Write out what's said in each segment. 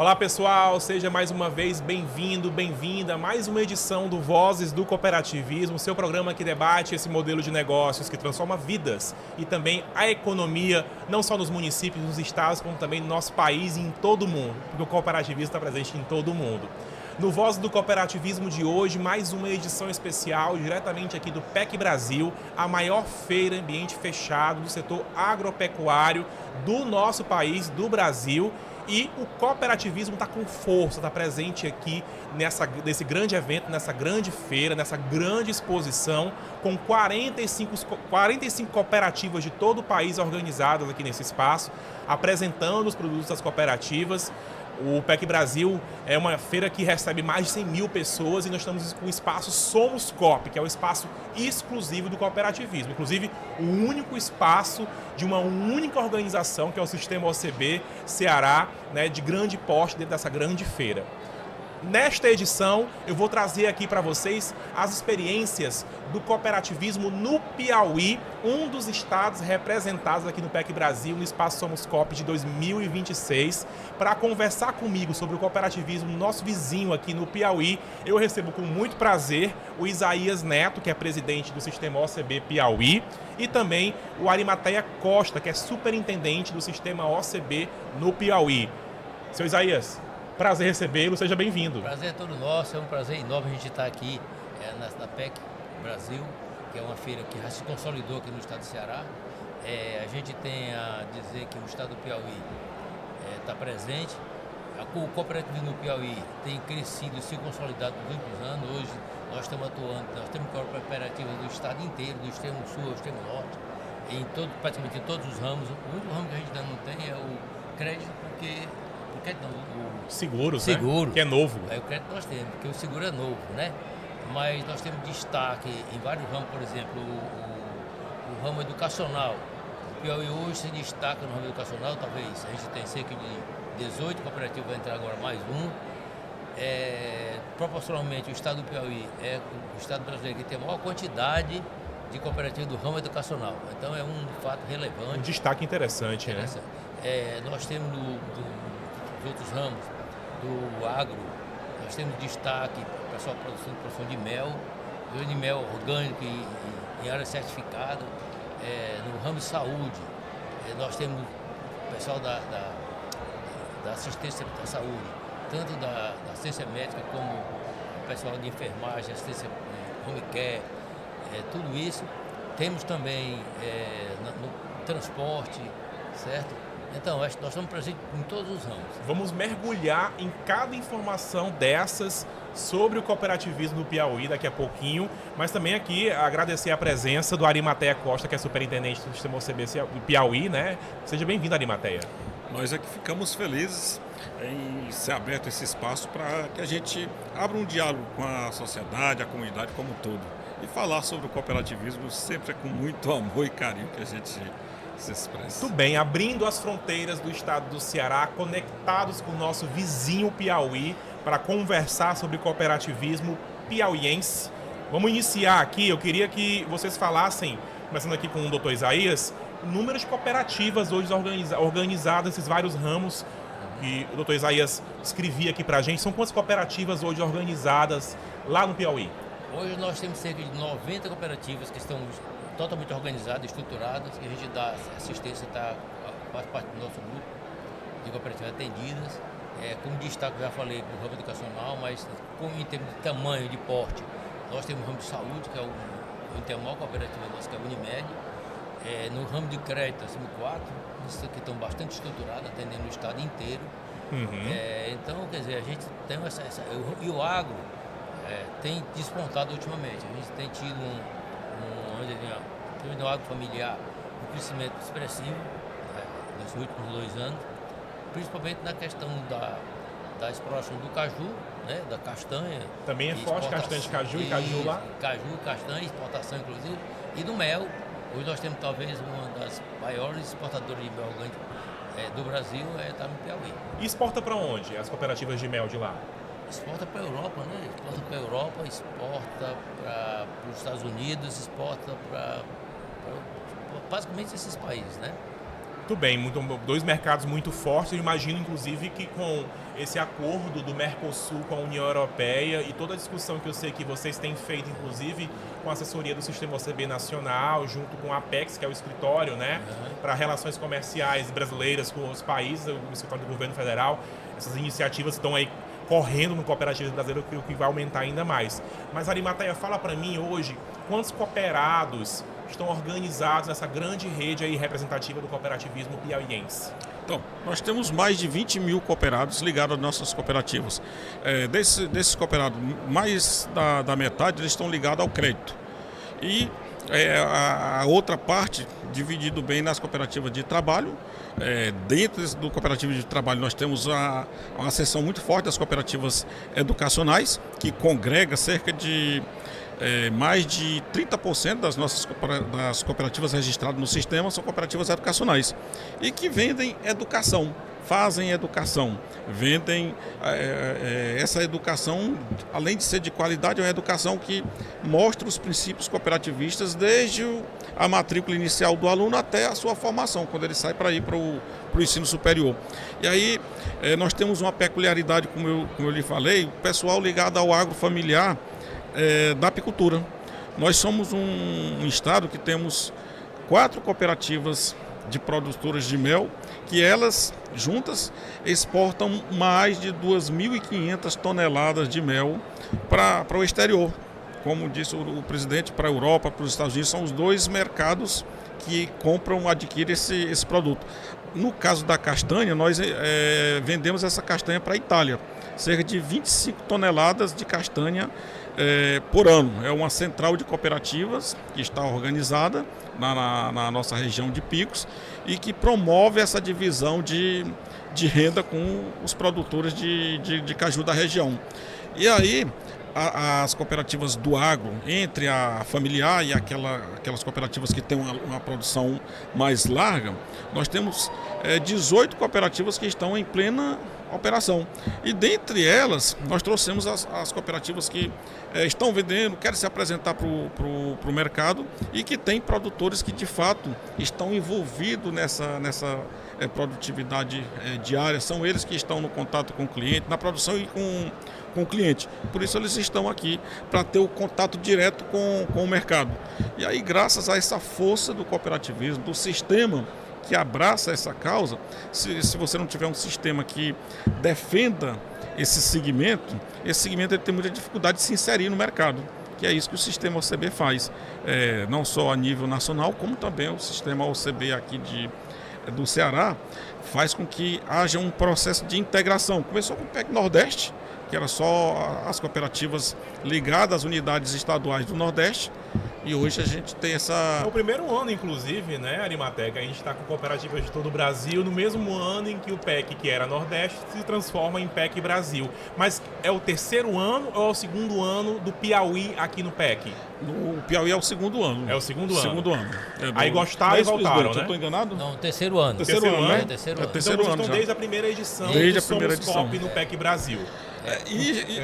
Olá pessoal, seja mais uma vez bem-vindo, bem-vinda a mais uma edição do Vozes do Cooperativismo, seu programa que debate esse modelo de negócios que transforma vidas e também a economia, não só nos municípios, nos estados, como também no nosso país e em todo o mundo, porque o cooperativismo está presente em todo o mundo. No Vozes do Cooperativismo de hoje, mais uma edição especial diretamente aqui do PEC Brasil, a maior feira ambiente fechado do setor agropecuário do nosso país, do Brasil. E o cooperativismo está com força, está presente aqui nesse grande evento, nessa grande feira, nessa grande exposição, com 45 cooperativas de todo o país organizadas aqui nesse espaço, apresentando os produtos das cooperativas. O PEC Brasil é uma feira que recebe mais de 100 mil pessoas e nós estamos com o espaço Somos Coop, que é o espaço exclusivo do cooperativismo. Inclusive, o único espaço de uma única organização, que é o Sistema OCB Ceará, né, de grande porte dentro dessa grande feira. Nesta edição, eu vou trazer aqui para vocês as experiências do cooperativismo no Piauí, um dos estados representados aqui no PEC Brasil, no Espaço Somos Coop de 2026. Para conversar comigo sobre o cooperativismo, nosso vizinho aqui no Piauí, eu recebo com muito prazer o Isaías Neto, que é presidente do Sistema OCB Piauí, e também o Arimateia Costa, que é superintendente do Sistema OCB no Piauí. Seu Isaías, prazer recebê-lo, seja bem-vindo. Prazer é todo nosso, é um prazer enorme a gente estar aqui na PEC Brasil, que é uma feira que já se consolidou aqui no estado do Ceará. A gente tem a dizer que o estado do Piauí está presente. O cooperativismo no Piauí tem crescido e se consolidado nos últimos anos. Hoje nós estamos atuando, nós temos cooperativas do estado inteiro, do extremo sul ao extremo norte, praticamente em todos os ramos. O único ramo que a gente ainda não tem é o crédito, porque Seguros, seguro, né? Que é novo. O crédito nós temos, porque o seguro é novo, né? Mas nós temos destaque em vários ramos, por exemplo, o ramo educacional. O Piauí hoje se destaca no ramo educacional, talvez a gente tem cerca de 18 cooperativas, vai entrar agora mais um. Proporcionalmente, o estado do Piauí é o estado brasileiro que tem a maior quantidade de cooperativas do ramo educacional. Então é um fato relevante. Um destaque interessante, né? Nós temos dos outros ramos, do agro, nós temos destaque para a pessoal produção de mel, de mel orgânico em área certificada. No ramo de saúde, nós temos o pessoal da assistência da saúde, tanto da assistência médica como o pessoal de enfermagem, assistência home care, tudo isso. Temos também no transporte, certo? Então, nós estamos presentes em todos os ramos. Vamos mergulhar em cada informação dessas sobre o cooperativismo do Piauí daqui a pouquinho, mas também aqui agradecer a presença do Arimateia Costa, que é superintendente do Sistema OCB do Piauí, né? Seja bem-vindo, Arimateia. Nós é que ficamos felizes em ser aberto esse espaço para que a gente abra um diálogo com a sociedade, a comunidade como um todo. E falar sobre o cooperativismo sempre é com muito amor e carinho que a gente se expressa. Muito bem, abrindo as fronteiras do estado do Ceará, conectados com o nosso vizinho Piauí, para conversar sobre cooperativismo piauiense. Vamos iniciar aqui, eu queria que vocês falassem, começando aqui com o Dr. Isaías, o número de cooperativas hoje organizadas, esses vários ramos que o Dr. Isaías escrevia aqui para a gente. São quantas cooperativas hoje organizadas lá no Piauí? Hoje nós temos cerca de 90 cooperativas que estão totalmente organizadas, estruturadas, que a gente dá assistência, faz parte do nosso grupo de cooperativas atendidas. Como destaque, já falei para o ramo educacional, mas como em termos de tamanho, de porte, nós temos o ramo de saúde, que é a maior cooperativa nossa, que é a Unimed. No ramo de crédito, nós temos 4, que estão bastante estruturadas, atendendo o estado inteiro. Então, quer dizer, a gente tem e o agro tem despontado ultimamente. A gente tem tido no agro familiar um crescimento expressivo nos últimos 2 anos, principalmente na questão da exploração do caju, né, da castanha. Também é forte castanha de caju e caju lá? Caju, castanha, exportação inclusive, e do mel. Hoje nós temos talvez uma das maiores exportadoras de mel orgânico do Brasil, está no Piauí. E exporta para onde as cooperativas de mel de lá? Exporta para a Europa, né? Exporta para a Europa, exporta para os Estados Unidos, exporta para basicamente esses países, né? Muito bem, dois mercados muito fortes. Eu imagino, inclusive, que com esse acordo do Mercosul com a União Europeia e toda a discussão que eu sei que vocês têm feito, inclusive, com a assessoria do Sistema OCB Nacional, junto com a Apex, que é o escritório, né, para relações comerciais brasileiras com os países, o escritório do governo federal, essas iniciativas estão aí correndo no cooperativismo brasileiro, o que vai aumentar ainda mais. Mas, Arimateia, fala para mim hoje, quantos cooperados estão organizados nessa grande rede aí representativa do cooperativismo piauiense? Então, nós temos mais de 20 mil cooperados ligados às nossas cooperativas. Desses cooperados, mais da metade eles estão ligados ao crédito. E a outra parte, dividido bem nas cooperativas de trabalho. Dentro do cooperativo de trabalho nós temos uma seção muito forte das cooperativas educacionais, que congrega cerca de mais de 30% das cooperativas registradas no sistema são cooperativas educacionais e que vendem educação, fazem educação, vendem essa educação, além de ser de qualidade, é uma educação que mostra os princípios cooperativistas desde a matrícula inicial do aluno até a sua formação, quando ele sai para ir para o ensino superior. E aí nós temos uma peculiaridade, como eu lhe falei, o pessoal ligado ao agrofamiliar da apicultura. Nós somos um estado que temos 4 cooperativas de produtoras de mel, que elas juntas exportam mais de 2.500 toneladas de mel para o exterior. Como disse o presidente, para a Europa, para os Estados Unidos, são os 2 mercados que compram, adquirem esse produto. No caso da castanha, nós vendemos essa castanha para a Itália, cerca de 25 toneladas de castanha por ano. É uma central de cooperativas que está organizada na nossa região de Picos e que promove essa divisão de renda com os produtores de caju da região. E aí, as cooperativas do agro, entre a familiar e aquelas cooperativas que têm uma produção mais larga, nós temos 18 cooperativas que estão em plena operação. E dentre elas, nós trouxemos as cooperativas que estão vendendo, querem se apresentar para o mercado e que têm produtores que de fato estão envolvidos nessa produtividade diária. São eles que estão no contato com o cliente, na produção e com o cliente. Por isso eles estão aqui, para ter o contato direto com o mercado. E aí, graças a essa força do cooperativismo, do sistema que abraça essa causa, se você não tiver um sistema que defenda esse segmento ele tem muita dificuldade de se inserir no mercado, que é isso que o sistema OCB faz, não só a nível nacional, como também o sistema OCB aqui do Ceará faz com que haja um processo de integração. Começou com o PEC Nordeste, que era só as cooperativas ligadas às unidades estaduais do Nordeste, e hoje a gente tem essa... É o primeiro ano, inclusive, né, Arimateia, a gente está com cooperativas de todo o Brasil, no mesmo ano em que o PEC, que era Nordeste, se transforma em PEC Brasil. Mas é o terceiro ano ou é o segundo ano do Piauí aqui no PEC? O Piauí é o segundo ano. É o segundo ano. Segundo ano. Aí gostaram e voltaram, né? Eu estou enganado? Não, terceiro ano. Terceiro ano, né? Terceiro ano. Terceiro Então, ano estão já. desde a primeira edição Desde do a primeira Somos edição. Coop no PEC Brasil.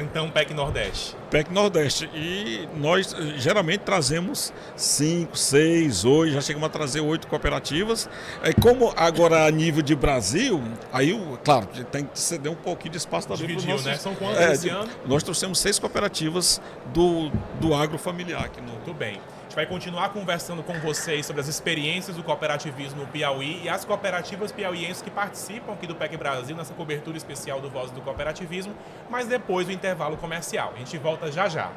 Então, PEC Nordeste. PEC Nordeste. E nós geralmente trazemos 5, 6, 8, já chegamos a trazer 8 cooperativas. Como agora a nível de Brasil, aí, claro, tem que ceder um pouquinho de espaço também para os Dividiu, nossos... né? São quantos esse ano? Nós trouxemos 6 cooperativas do agrofamiliar aqui no... Muito bem. A gente vai continuar conversando com vocês sobre as experiências do cooperativismo no Piauí e as cooperativas piauienses que participam aqui do PEC Brasil nessa cobertura especial do Voz do Cooperativismo, mas depois do intervalo comercial. A gente volta já já.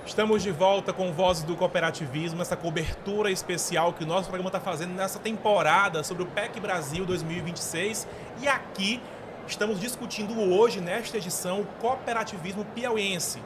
Estamos de volta com Vozes do Cooperativismo, essa cobertura especial que o nosso programa está fazendo nessa temporada sobre o PEC Brasil 2026. E aqui estamos discutindo hoje, nesta edição, o cooperativismo piauiense,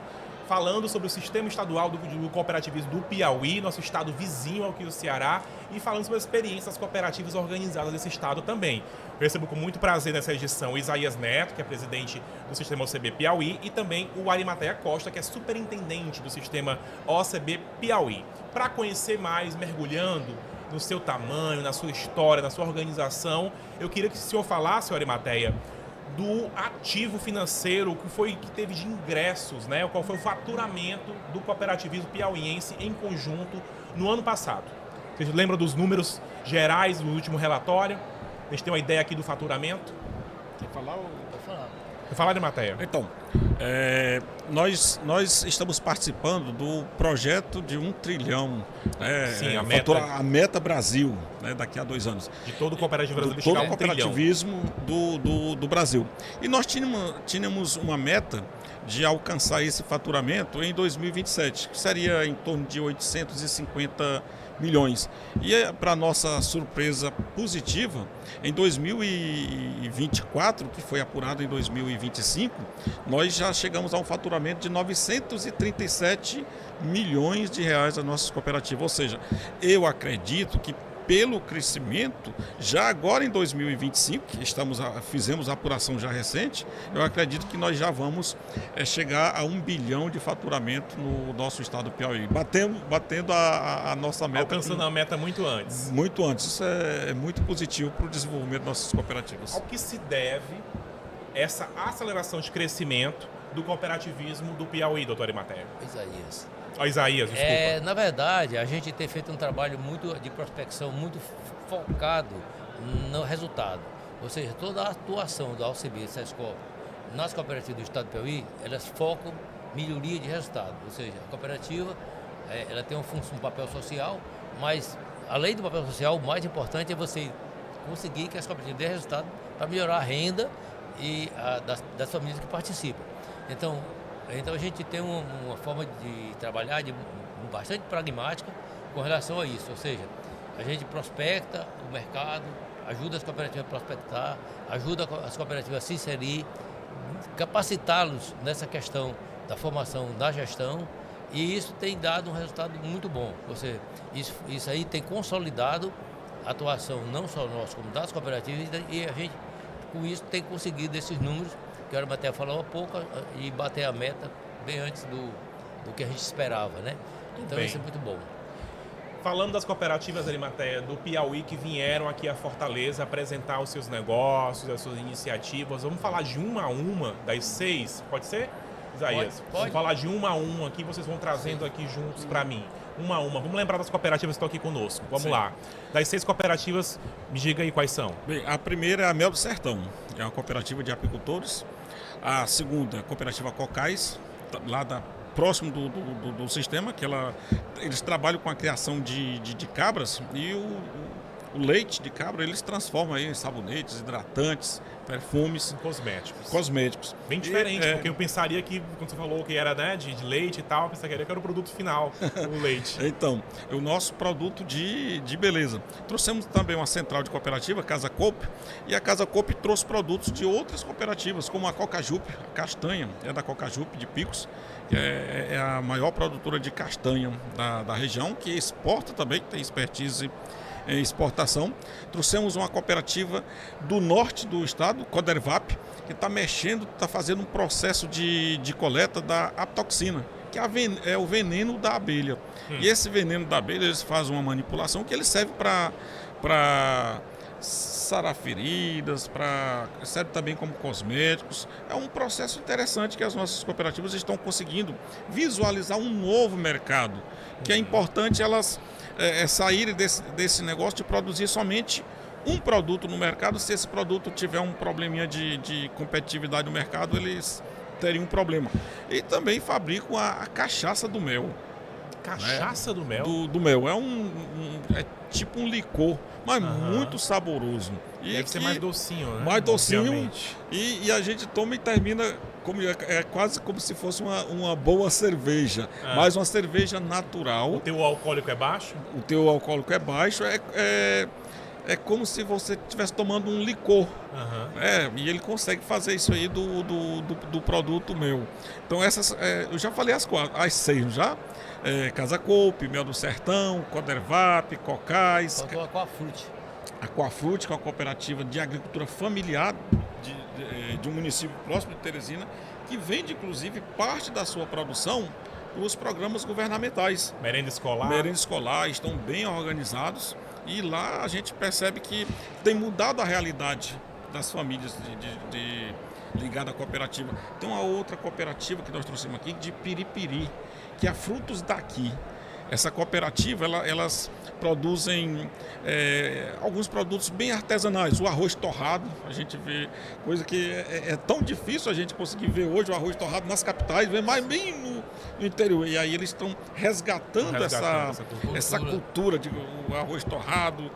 falando sobre o sistema estadual do cooperativismo do Piauí, nosso estado vizinho aqui do Ceará, e falando sobre as experiências cooperativas organizadas desse estado também. Eu recebo com muito prazer nessa edição o Isaías Neto, que é presidente do sistema OCB Piauí, e também o Arimateia Costa, que é superintendente do sistema OCB Piauí. Para conhecer mais, mergulhando no seu tamanho, na sua história, na sua organização, eu queria que o senhor falasse, Arimateia, do ativo financeiro que teve de ingressos, né? Qual foi o faturamento do cooperativismo piauiense em conjunto no ano passado. Vocês lembram dos números gerais do último relatório? A gente tem uma ideia aqui do faturamento. Quer falar ou... Vou falar. Vou falar de matéria. Então, nós estamos participando do projeto de 1 trilhão, Sim, a meta Brasil, né, daqui a 2 anos. De todo o cooperativo brasileiro Todo chegar o a 1 trilhão. cooperativismo do Brasil. E nós tínhamos uma meta de alcançar esse faturamento em 2027, que seria em torno de 850 milhões. E para nossa surpresa positiva, em 2024, que foi apurado em 2025, nós já chegamos a um faturamento de 937 milhões de reais das nossas cooperativas. Ou seja, eu acredito que pelo crescimento, já agora em 2025, que fizemos a apuração já recente, eu acredito que nós já vamos chegar a 1 bilhão de faturamento no nosso estado do Piauí, batendo a nossa meta. Alcançando a meta muito antes. Muito antes. Isso é muito positivo para o desenvolvimento das nossas cooperativas. Ao que se deve essa aceleração de crescimento do cooperativismo do Piauí, doutor Arimateia? Isaías. Isaías, desculpa. Na verdade, a gente tem feito um trabalho muito de prospecção, muito focado no resultado. Ou seja, toda a atuação da OCB e SESCOP nas cooperativas do estado do Piauí, elas focam melhoria de resultado. Ou seja, a cooperativa ela tem um papel social, mas além do papel social, o mais importante é você conseguir que as cooperativas dêem resultado para melhorar a renda das famílias que participam. Então a gente tem uma forma de trabalhar bastante pragmática com relação a isso. Ou seja, a gente prospecta o mercado, ajuda as cooperativas a prospectar, ajuda as cooperativas a se inserir, capacitá-los nessa questão da formação da gestão, e isso tem dado um resultado muito bom. Ou seja, isso aí tem consolidado a atuação não só nossa, como das cooperativas, e a gente, com isso, tem conseguido esses números que a Arimateia falou há pouco, e bater a meta bem antes do que a gente esperava, né? Então Bem. isso é muito bom. Falando das cooperativas, Arimateia, do Piauí, que vieram aqui a Fortaleza apresentar os seus negócios, as suas iniciativas, vamos falar de uma a uma das 6, pode ser, Isaías? Pode. Vamos falar de uma a uma aqui, vocês vão trazendo aqui juntos para mim. Uma a uma. Vamos lembrar das cooperativas que estão aqui conosco. Vamos Sim. lá. Das 6 cooperativas, me diga aí quais são. Bem, a primeira é a Mel do Sertão, é uma cooperativa de apicultores. A segunda, a cooperativa Cocais, lá próximo do sistema, que eles trabalham com a criação de cabras, e o leite de cabra eles transformam aí em sabonetes, hidratantes, perfumes. Cosméticos. Bem diferente, porque eu pensaria que, quando você falou que era, né, de leite e tal, eu pensaria que era o produto final, o leite. Então, é o nosso produto de beleza. Trouxemos também uma central de cooperativa, Casa Coop, e a Casa Coop trouxe produtos de outras cooperativas, como a Cocajupe, a castanha, é da Cocajupe de Picos, que é a maior produtora de castanha da região, que exporta também, que tem expertise em exportação. Trouxemos uma cooperativa do norte do estado, Codervap, que está fazendo um processo de coleta da aptoxina, que é o veneno da abelha. E esse veneno da abelha, eles fazem uma manipulação que ele serve para sarar feridas, serve também como cosméticos. É um processo interessante que as nossas cooperativas estão conseguindo visualizar um novo mercado, que é importante elas saírem desse negócio de produzir somente um produto no mercado. Se esse produto tiver um probleminha de competitividade no mercado, eles teriam um problema. E também fabricam a cachaça do mel. Cachaça do mel? Do mel. É tipo um licor, mas muito saboroso. Deve ser mais docinho, né? Mais docinho. E a gente toma e termina É quase como se fosse uma boa cerveja, mas uma cerveja natural. O teu alcoólico é baixo? O teu alcoólico é baixo, é como se você estivesse tomando um licor. E ele consegue fazer isso aí do produto meu. Então eu já falei as 6 já. Casa Coop, Mel do Sertão, Codervap, Cocais. Faltou a Aquafruti. Aquafruti, que é uma cooperativa de agricultura familiar de um município próximo de Teresina, que vende inclusive parte da sua produção para os programas governamentais. Merenda escolar. Merenda escolar, estão bem organizados e lá a gente percebe que tem mudado a realidade das famílias ligada à cooperativa. Tem uma outra cooperativa que nós trouxemos aqui de Piripiri, que é Frutos Daqui. Essa cooperativa, elas produzem alguns produtos bem artesanais. O arroz torrado, a gente vê coisa que é tão difícil a gente conseguir ver hoje o arroz torrado nas capitais, mas bem no interior. E aí eles estão resgatando essa cultura de o arroz torrado,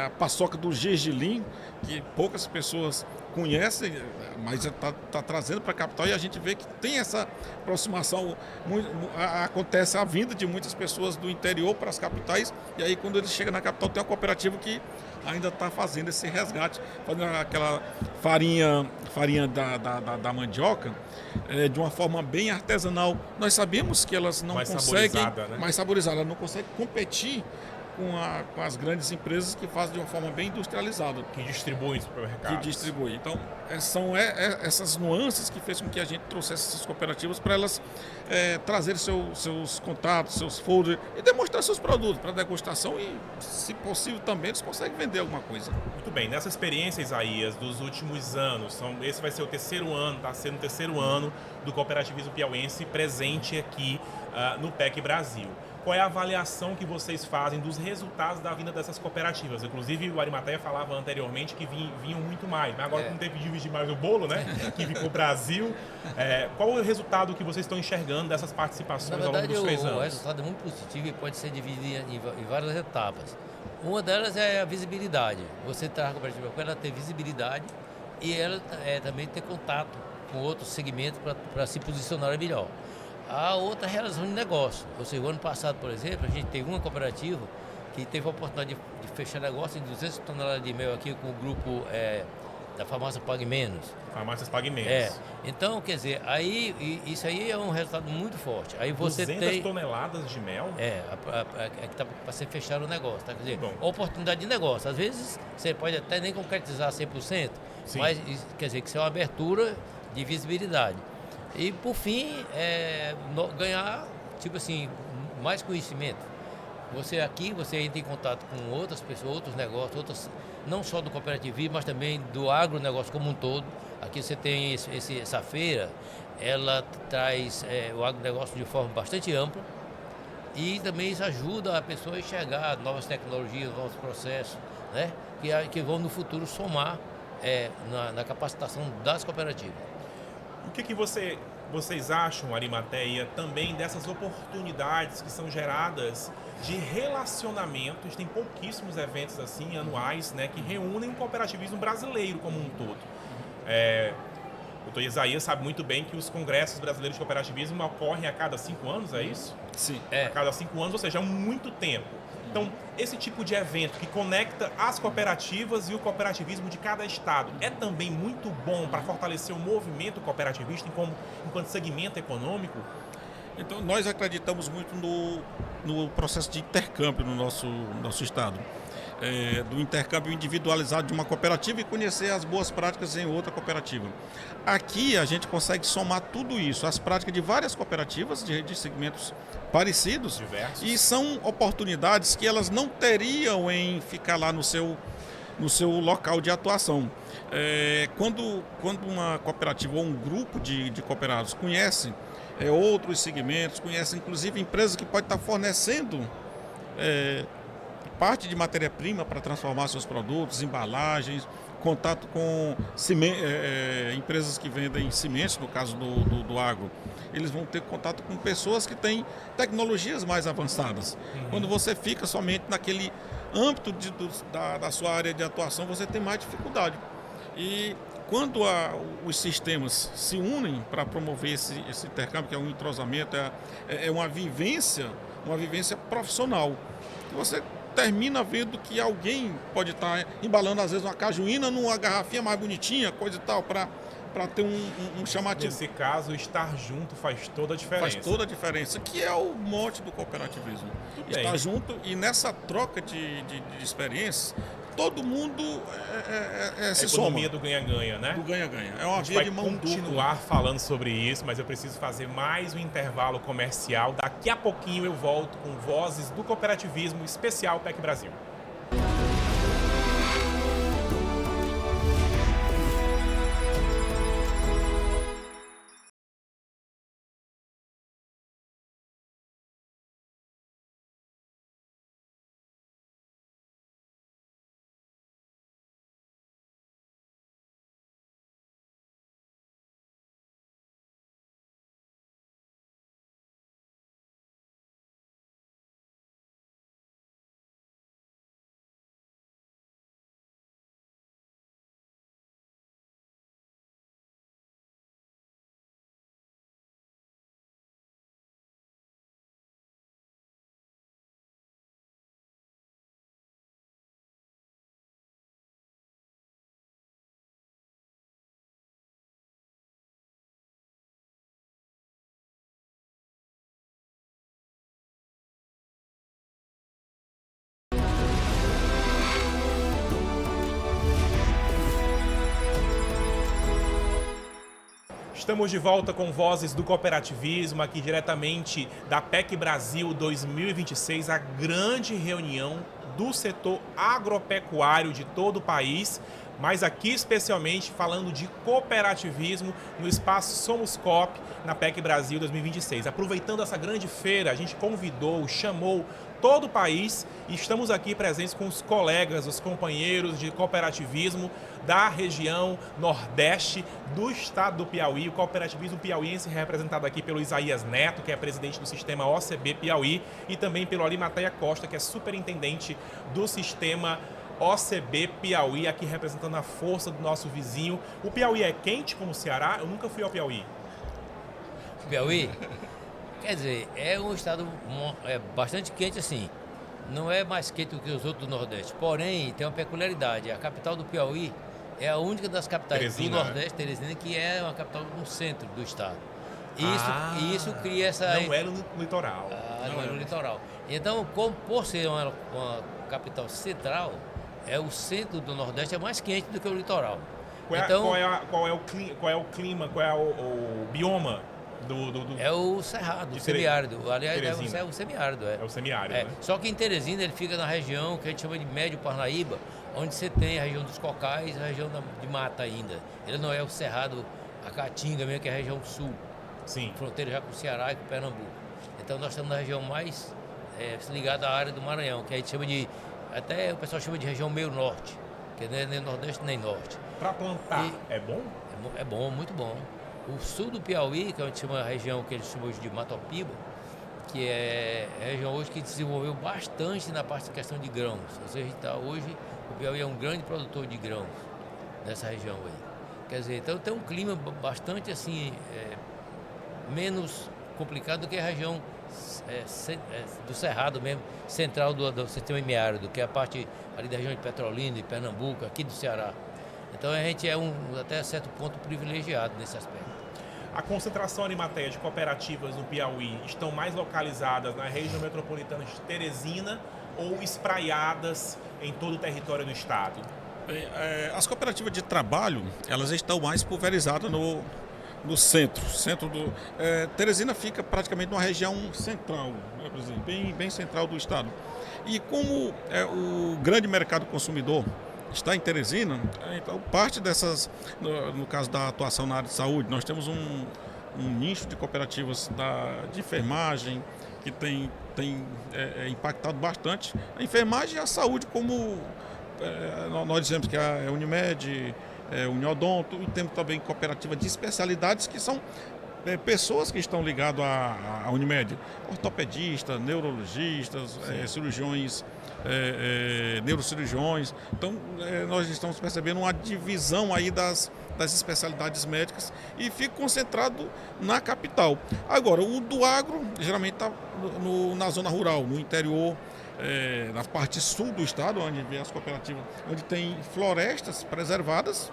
a paçoca do gergelim, que poucas pessoas conhecem, mas está trazendo para a capital e a gente vê que tem essa aproximação, acontece a vinda de muitas pessoas do interior para as capitais e aí quando eles chegam na capital tem uma cooperativa que ainda está fazendo esse resgate, fazendo aquela farinha da mandioca de uma forma bem artesanal. Nós sabemos que elas não conseguem, mais saborizada, ela não consegue competir com as grandes empresas que fazem de uma forma bem industrializada. Que distribuem no supermercado. Que distribui. Então, são essas nuances que fez com que a gente trouxesse essas cooperativas para elas trazerem seus contatos, seus folders e demonstrar seus produtos para degustação e, se possível, também eles conseguem vender alguma coisa. Muito bem. Nessa experiência, Isaías, dos últimos anos, esse vai ser o terceiro ano, está sendo o terceiro ano do cooperativismo piauiense presente aqui no PEC Brasil. Qual é a avaliação que vocês fazem dos resultados da vinda dessas cooperativas? Inclusive, o Arimateia falava anteriormente que vinham muito mais, mas agora não teve que dividir mais o bolo, né? Que ficou o Brasil. Qual é o resultado que vocês estão enxergando dessas participações ao longo dos 3 anos? O resultado é muito positivo e pode ser dividido em várias etapas. Uma delas é a visibilidade. Você está na cooperativa, ela ter visibilidade e ela também ter contato com outros segmentos para se posicionar melhor. A outra é a relação de negócio. Ou seja, o ano passado, por exemplo, a gente teve uma cooperativa que teve a oportunidade de fechar negócio de 200 toneladas de mel aqui com o grupo da farmácia Pague Menos. Farmácias Pague Menos. Então, quer dizer, isso aí é um resultado muito forte. Aí você 200 toneladas de mel? Que está para ser fechado o negócio. Tá? Quer dizer, oportunidade de negócio. Às vezes, você pode até nem concretizar 100%, sim, mas quer dizer que isso é uma abertura de visibilidade. E, por fim, ganhar, tipo assim, mais conhecimento. Você entra em contato com outras pessoas, outros negócios, não só do cooperativismo, mas também do agronegócio como um todo. Aqui você tem essa feira, ela traz o agronegócio de forma bastante ampla e também isso ajuda a pessoa a enxergar novas tecnologias, novos processos, né, que vão no futuro somar na capacitação das cooperativas. O que vocês acham, Arimateia, também dessas oportunidades que são geradas de relacionamentos? Tem pouquíssimos eventos assim, anuais, né, que reúnem o cooperativismo brasileiro como um todo. O doutor Isaías sabe muito bem que os congressos brasileiros de cooperativismo ocorrem a cada 5 anos, é isso? Sim. A cada 5 anos, ou seja, é muito tempo. Então, esse tipo de evento que conecta as cooperativas e o cooperativismo de cada estado é também muito bom para fortalecer o movimento cooperativista enquanto segmento econômico? Então, nós acreditamos muito no processo de intercâmbio no nosso estado. Do intercâmbio individualizado de uma cooperativa e conhecer as boas práticas em outra cooperativa. Aqui a gente consegue somar tudo isso, as práticas de várias cooperativas de segmentos parecidos, diversos, e são oportunidades que elas não teriam em ficar lá no seu local de atuação. Quando uma cooperativa ou um grupo de cooperados conhece outros segmentos, conhece inclusive empresas que podem estar fornecendo parte de matéria-prima para transformar seus produtos, embalagens, contato com empresas que vendem cimentos, no caso do agro. Eles vão ter contato com pessoas que têm tecnologias mais avançadas. Quando você fica somente naquele âmbito da sua área de atuação, você tem mais dificuldade. E quando os sistemas se unem para promover esse intercâmbio, que é um entrosamento, é uma vivência profissional. Você termina vendo que alguém pode estar embalando, às vezes, uma cajuína numa garrafinha mais bonitinha, coisa e tal, para ter um chamativo. Nesse caso, estar junto faz toda a diferença. Faz toda a diferença, que é o mote do cooperativismo. Estar junto e nessa troca de experiências, todo mundo se soma. A economia do ganha-ganha, né? Do ganha-ganha. É uma via de mão dupla. A gente vai continuar falando sobre isso, mas eu preciso fazer mais um intervalo comercial. Daqui a pouquinho eu volto com Vozes do Cooperativismo especial PEC Brasil. Estamos de volta com Vozes do Cooperativismo, aqui diretamente da PEC Brasil 2026, a grande reunião do setor agropecuário de todo o país, mas aqui especialmente falando de cooperativismo no espaço Somos Coop, na PEC Brasil 2026. Aproveitando essa grande feira, a gente convidou, chamou todo o país e estamos aqui presentes com os colegas, os companheiros de cooperativismo da região Nordeste do estado do Piauí, o cooperativismo piauiense representado aqui pelo Isaías Neto, que é presidente do sistema OCB Piauí, e também pelo Arimateia Costa, que é superintendente do sistema OCB Piauí, aqui representando a força do nosso vizinho. O Piauí é quente como o Ceará? Eu nunca fui ao Piauí. Piauí? Quer dizer, é um estado bastante quente assim. Não é mais quente do que os outros do Nordeste. Porém, tem uma peculiaridade. A capital do Piauí é a única das capitais Teresina, do Nordeste, Teresina, que é uma capital no centro do estado. E isso cria essa... Não é no litoral. Não é no litoral. Então, por ser uma capital central, o centro do Nordeste é mais quente do que o litoral. Qual é o clima, qual é o bioma? É o cerrado, o semiárido. Aliás, Teresina. é o semiárido. É o semiárido, né? Só que em Teresina ele fica na região que a gente chama de Médio Parnaíba, onde você tem a região dos cocais, a região de mata ainda. Ele não é o cerrado, a Caatinga mesmo, que é a região sul. Sim. Fronteira já com o Ceará e com o Pernambuco. Então nós estamos na região mais ligada à área do Maranhão, que a gente chama de... Até o pessoal chama de região meio norte, que não é nem nordeste nem norte. Para plantar, é bom? É bom, muito bom. O sul do Piauí, que a gente chama a região que eles chamam hoje de Matopiba, que é a região hoje que desenvolveu bastante na parte de questão de grãos. Ou seja, hoje o Piauí é um grande produtor de grãos nessa região aí. Quer dizer, então tem um clima bastante assim, menos complicado do que a região do Cerrado mesmo, central do sistema semiárido, que é a parte ali da região de Petrolina e Pernambuco, aqui do Ceará. Então a gente é até certo ponto privilegiado nesse aspecto. A concentração Arimateia de cooperativas no Piauí estão mais localizadas na região metropolitana de Teresina ou espraiadas em todo o território do estado? As cooperativas de trabalho, elas estão mais pulverizadas no centro. Teresina fica praticamente numa região central, né, bem central do estado. E como o grande mercado consumidor está em Teresina, então parte dessas, no caso da atuação na área de saúde, nós temos um nicho de cooperativas de enfermagem que tem impactado bastante a enfermagem e a saúde, como nós dizemos que é a Unimed, Uniodonto, e temos também cooperativas de especialidades que são pessoas que estão ligadas à Unimed, ortopedistas, neurologistas, cirurgiões, neurocirurgiões. Então, nós estamos percebendo uma divisão aí das das especialidades médicas e fica concentrado na capital. Agora, o do agro geralmente está na zona rural, no interior, na parte sul do estado, onde vem as cooperativas, onde tem florestas preservadas,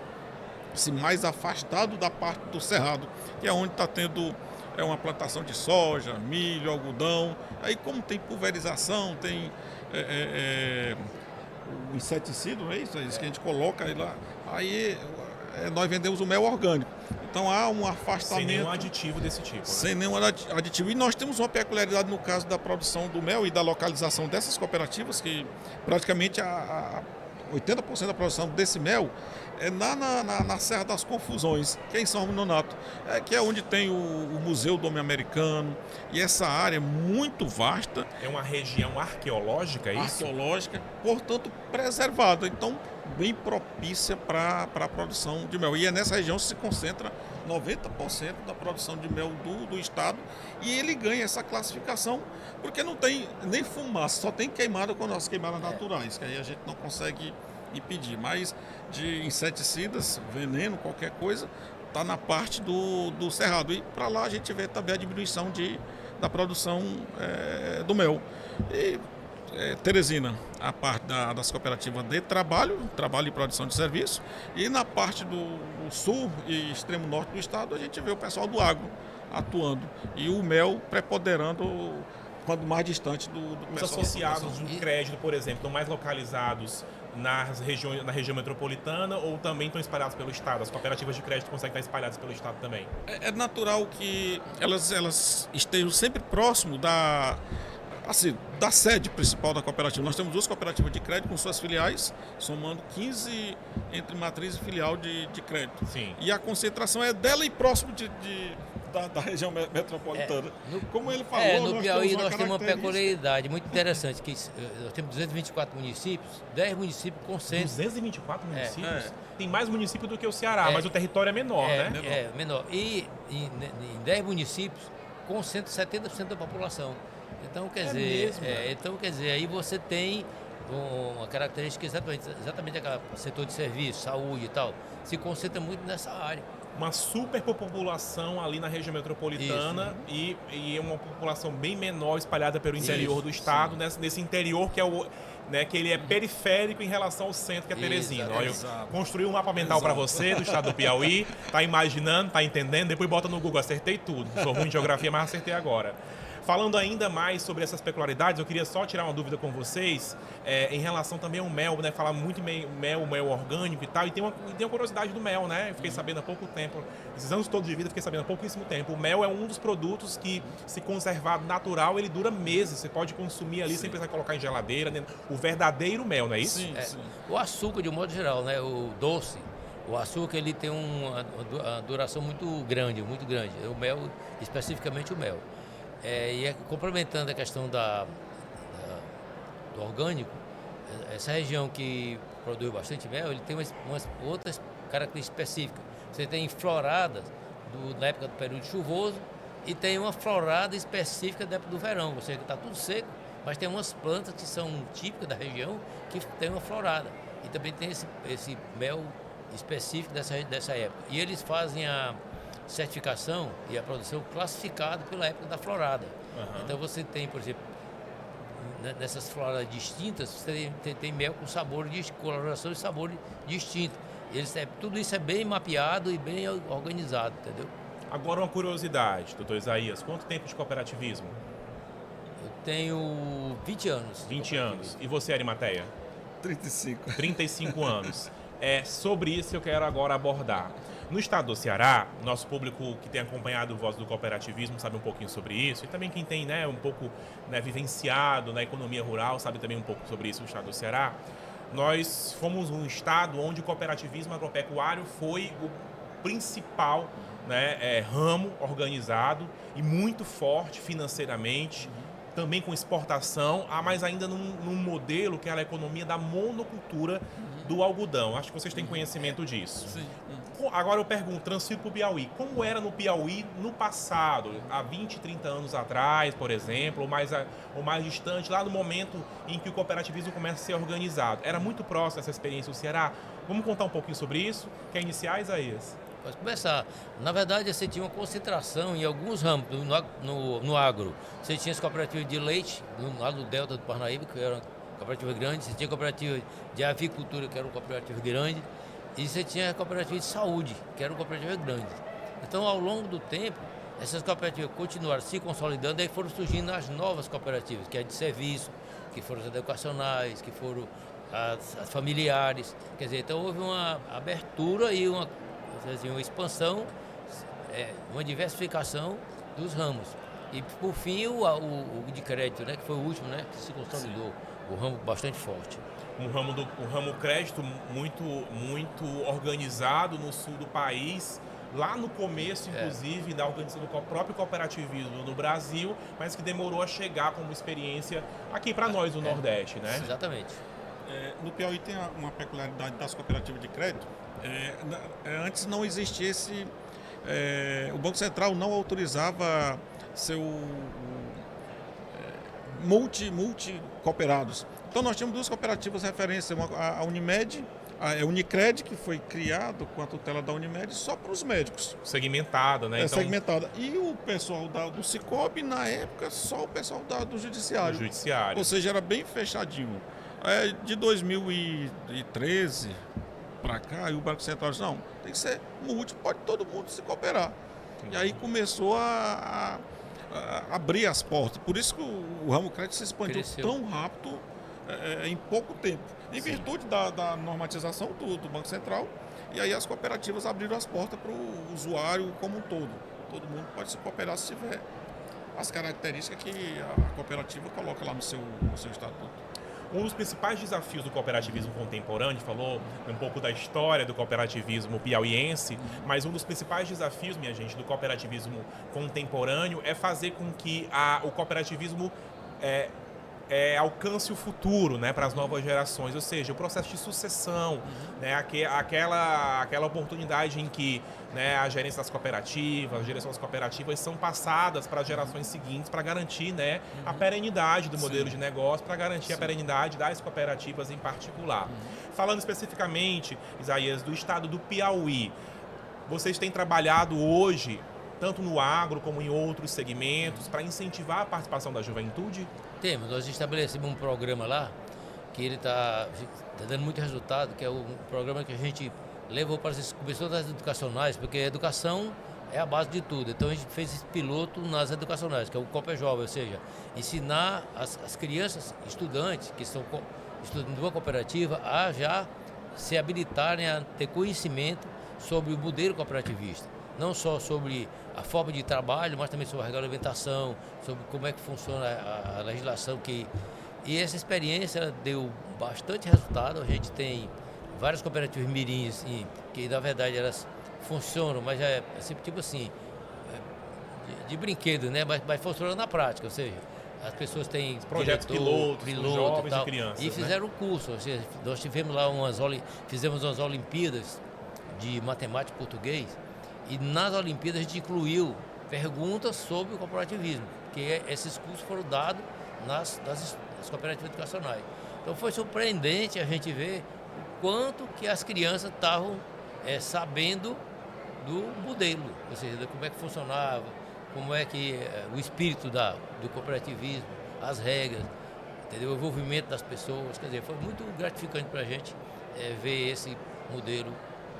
assim, mais afastado da parte do cerrado, que é onde está tendo uma plantação de soja, milho, algodão. Aí como tem pulverização, tem o inseticida, não é isso? É isso que a gente coloca aí lá. Aí nós vendemos o mel orgânico. Então há um afastamento. Sem nenhum aditivo desse tipo. Né? Sem nenhum aditivo. E nós temos uma peculiaridade no caso da produção do mel e da localização dessas cooperativas, que praticamente 80% da produção desse mel é na Serra das Confusões, que é em São Nonato, que é onde tem o Museu do Homem Americano, e essa área é muito vasta. É uma região arqueológica, é isso? Arqueológica, portanto preservada, então bem propícia para a produção de mel. E é nessa região que se concentra 90% da produção de mel do estado, e ele ganha essa classificação porque não tem nem fumaça, só tem queimada com as queimadas naturais, que aí a gente não consegue impedir. Mas de inseticidas, veneno, qualquer coisa, está na parte do cerrado. E para lá a gente vê também a diminuição da produção do mel. E Teresina, a parte das cooperativas de trabalho e produção de serviço, e na parte do sul e extremo norte do estado a gente vê o pessoal do agro atuando e o mel preponderando quando mais distante do Os pessoal. associados de crédito, por exemplo, estão mais localizados na região metropolitana ou também estão espalhados pelo estado? As cooperativas de crédito conseguem estar espalhadas pelo estado também? É natural que elas estejam sempre próximo da sede principal da cooperativa. Nós temos 2 cooperativas de crédito com suas filiais, somando 15 entre matriz e filial de crédito. Sim. E a concentração é dela e próximo da região metropolitana. Como ele falou, no Piauí nós temos uma característica. peculiaridade muito interessante, que nós temos 224 municípios, 10 municípios concentram. 224 municípios? Tem mais município do que o Ceará, mas o território é menor, né? Menor. E em 10 municípios concentra 70% da população. Então, quer dizer, aí você tem uma característica exatamente aquele setor de serviço, saúde e tal, se concentra muito nessa área. Uma superpopulação ali na região metropolitana e uma população bem menor espalhada pelo interior do estado, nesse interior que é que ele é periférico em relação ao centro, que é Teresina. Olha, eu construí um mapa mental para você do estado do Piauí, tá imaginando, tá entendendo, depois bota no Google, acertei tudo. Sou ruim em geografia, mas acertei agora. Falando ainda mais sobre essas peculiaridades, eu queria só tirar uma dúvida com vocês em relação também ao mel, né? Falar muito mel orgânico e tal, e tem uma curiosidade do mel, né? Eu fiquei sabendo há pouco tempo, esses anos todos de vida, fiquei sabendo há pouquíssimo tempo. O mel é um dos produtos que, se conservado natural, ele dura meses. Você pode consumir ali sem precisar colocar em geladeira, o verdadeiro mel, não é isso? Sim. O açúcar, de um modo geral, né? O doce, o açúcar, ele tem uma duração muito grande. O mel, especificamente o mel. Complementando a questão do orgânico, essa região que produz bastante mel, ele tem umas outras características específicas. Você tem floradas na época do período chuvoso e tem uma florada específica da época do verão, ou seja, está tudo seco, mas tem umas plantas que são típicas da região que tem uma florada. E também tem esse mel específico dessa época. E eles fazem a certificação e a produção classificado pela época da florada. Então você tem, por exemplo, nessas floradas distintas, você tem mel com sabor de coloração e sabor distinto. Tudo isso é bem mapeado e bem organizado, entendeu? Agora uma curiosidade, doutor Isaías, quanto tempo de cooperativismo? Eu tenho 20 anos. 20 anos. E você, Arimateia? 35. 35 anos. É sobre isso que eu quero agora abordar. No estado do Ceará, nosso público que tem acompanhado o Voz do Cooperativismo sabe um pouquinho sobre isso, e também quem tem um pouco vivenciado na economia rural sabe também um pouco sobre isso no estado do Ceará. Nós fomos um estado onde o cooperativismo agropecuário foi o principal ramo organizado e muito forte financeiramente, também com exportação, mas ainda num modelo que era a economia da monocultura do algodão. Acho que vocês têm conhecimento disso. Sim. Agora eu pergunto, transfiro para o Piauí. Como era no Piauí no passado, há 20, 30 anos atrás, por exemplo, ou mais distante, lá no momento em que o cooperativismo começa a ser organizado? Era muito próximo essa experiência do Ceará? Vamos contar um pouquinho sobre isso? Quer iniciar, Isaías? Pode começar. Na verdade, você tinha uma concentração em alguns ramos no agro. Você tinha as cooperativas de leite, lá no Delta do Parnaíba, que era uma cooperativa grande. Você tinha a cooperativa de avicultura, que era uma cooperativa grande. E você tinha a cooperativa de saúde, que era uma cooperativa grande. Então, ao longo do tempo, essas cooperativas continuaram se consolidando, aí foram surgindo as novas cooperativas, que é de serviço, que foram as educacionais, que foram as familiares. Quer dizer, então houve uma abertura e uma expansão, uma diversificação dos ramos. E, por fim, o de crédito, né, que foi o último, né, que se consolidou, o ramo bastante forte. Um ramo crédito muito organizado no sul do país, lá no começo, inclusive, da organização do próprio cooperativismo no Brasil, mas que demorou a chegar como experiência aqui para nós do Nordeste, né? Exatamente. No Piauí tem uma peculiaridade das cooperativas de crédito. Antes não existia o Banco Central não autorizava seu multi-cooperados. Então nós tínhamos duas cooperativas de referência, a Unimed, a Unicred, que foi criado com a tutela da Unimed só para os médicos. Segmentada, né? Então, segmentada. E o pessoal do Sicob, na época, só o pessoal do Judiciário. Ou seja, era bem fechadinho. De 2013 para cá, e o Banco Central disse, não, tem que ser pode todo mundo se cooperar. E aí começou a abrir as portas. Por isso que o ramo crédito se expandiu tão rápido em pouco tempo. Em virtude da normatização do Banco Central, e aí as cooperativas abriram as portas para o usuário como um todo. Todo mundo pode se cooperar se tiver as características que a cooperativa coloca lá no seu estatuto. Um dos principais desafios do cooperativismo contemporâneo, falou um pouco da história do cooperativismo piauiense, mas um dos principais desafios, minha gente, do cooperativismo contemporâneo é fazer com que o cooperativismo alcance o futuro, né, para as novas gerações, ou seja, o processo de sucessão, né, aquela oportunidade em que, né, a gerência das cooperativas, a direção das cooperativas são passadas para as gerações seguintes para garantir, né, a perenidade do modelo de negócio, para garantir a perenidade das cooperativas em particular. Falando especificamente, Isaías, do estado do Piauí, vocês têm trabalhado hoje tanto no agro como em outros segmentos, para incentivar a participação da juventude? Temos, nós estabelecemos um programa lá, que ele está dando muito resultado, que é um programa que a gente levou para as cooperativas educacionais, porque a educação é a base de tudo. Então a gente fez esse piloto nas educacionais, que é o Copa Jovem, ou seja, ensinar as crianças, estudantes que estão estudando numa cooperativa, a já se habilitarem a ter conhecimento sobre o modelo cooperativista. Não só sobre a forma de trabalho, mas também sobre a regulamentação, sobre como é que funciona a legislação. E essa experiência deu bastante resultado. A gente tem várias cooperativas mirins que, na verdade, elas funcionam, mas é sempre tipo assim, de brinquedo, né? Mas funciona na prática, ou seja, as pessoas têm projetos pilotos jovens e crianças. E fizeram um curso, ou seja, nós tivemos lá fizemos umas Olimpíadas de matemática e português. E nas Olimpíadas a gente incluiu perguntas sobre o cooperativismo, que esses cursos foram dados nas cooperativas educacionais. Então foi surpreendente a gente ver o quanto que as crianças estavam sabendo do modelo, ou seja, como é que funcionava, como é que o espírito do cooperativismo, as regras, entendeu? O envolvimento das pessoas. Quer dizer, foi muito gratificante para a gente ver esse modelo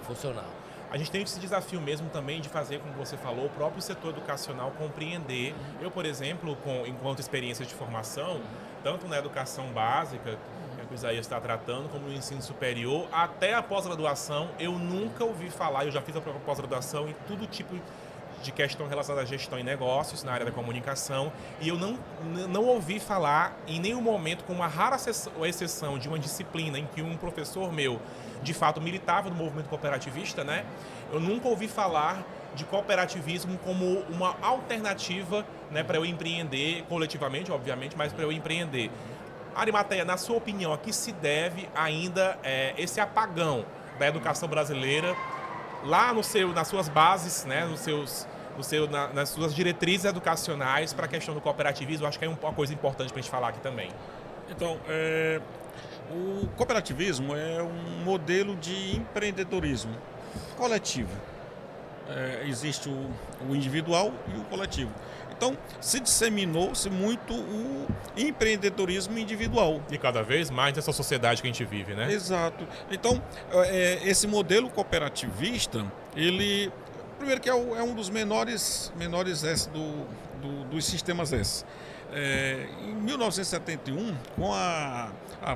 funcionar. A gente tem esse desafio mesmo também de fazer, como você falou, o próprio setor educacional compreender. Eu, por exemplo, enquanto experiência de formação, tanto na educação básica, que o Isaías está tratando, como no ensino superior, até a pós-graduação, eu nunca ouvi falar, eu já fiz a pós-graduação em todo tipo de questão relacionada à gestão e negócios na área da comunicação, e eu não ouvi falar em nenhum momento, com uma rara exceção de uma disciplina em que um professor meu, de fato, militava no movimento cooperativista, né? Eu nunca ouvi falar de cooperativismo como uma alternativa, né, para eu empreender coletivamente, obviamente, mas para eu empreender. Arimateia, na sua opinião, a que se deve ainda esse apagão da educação brasileira lá nas suas bases, né, nas suas diretrizes educacionais para a questão do cooperativismo? Eu acho que é uma coisa importante para a gente falar aqui também. Então, O cooperativismo é um modelo de empreendedorismo coletivo. Existe o individual e o coletivo. Então, se disseminou-se muito o empreendedorismo individual. E cada vez mais nessa sociedade que a gente vive, né? Exato. Então, esse modelo cooperativista, ele, primeiro que é um dos menores S dos sistemas S. Em 1971, com a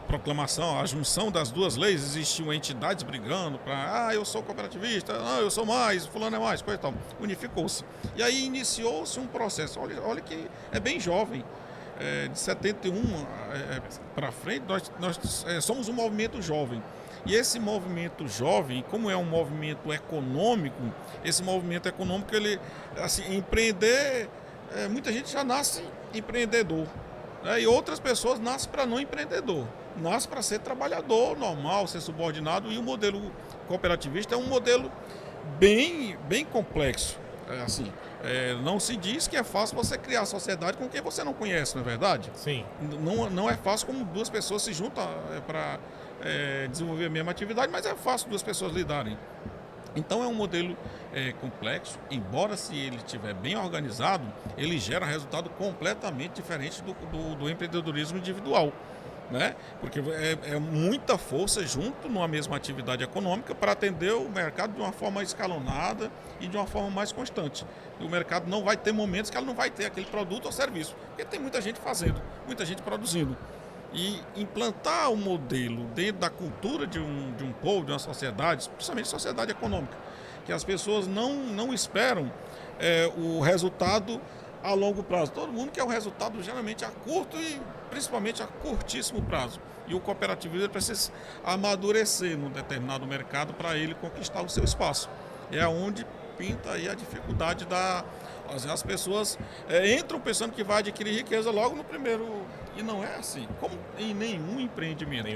proclamação, a junção das duas leis, existiam entidades brigando para, eu sou cooperativista, eu sou mais, fulano é mais, coisa e tal. Unificou-se. E aí iniciou-se um processo, olha que é bem jovem, de 71 para frente, nós somos um movimento jovem. E esse movimento jovem, como é um movimento econômico, esse movimento econômico, ele, assim, empreender, muita gente já nasce empreendedor, né? E outras pessoas nascem para não empreendedor, nascem para ser trabalhador normal, ser subordinado, e o modelo cooperativista é um modelo bem complexo. Não se diz que é fácil você criar sociedade com quem você não conhece, não é verdade? Sim. Não é fácil como duas pessoas se juntam para desenvolver a mesma atividade, mas é fácil duas pessoas lidarem. Então é um modelo complexo, embora se ele estiver bem organizado, ele gera resultado completamente diferente do empreendedorismo individual, né? Porque é muita força junto numa mesma atividade econômica para atender o mercado de uma forma escalonada e de uma forma mais constante. E o mercado não vai ter momentos que ela não vai ter aquele produto ou serviço, porque tem muita gente fazendo, muita gente produzindo. E implantar o modelo dentro da cultura de um povo, de uma sociedade, principalmente sociedade econômica, que as pessoas não esperam o resultado a longo prazo. Todo mundo quer o resultado geralmente a curto e principalmente a curtíssimo prazo. E o cooperativismo precisa amadurecer num determinado mercado para ele conquistar o seu espaço. É onde pinta aí a dificuldade as pessoas entram pensando que vai adquirir riqueza logo no primeiro. E não é assim, como em nenhum empreendimento.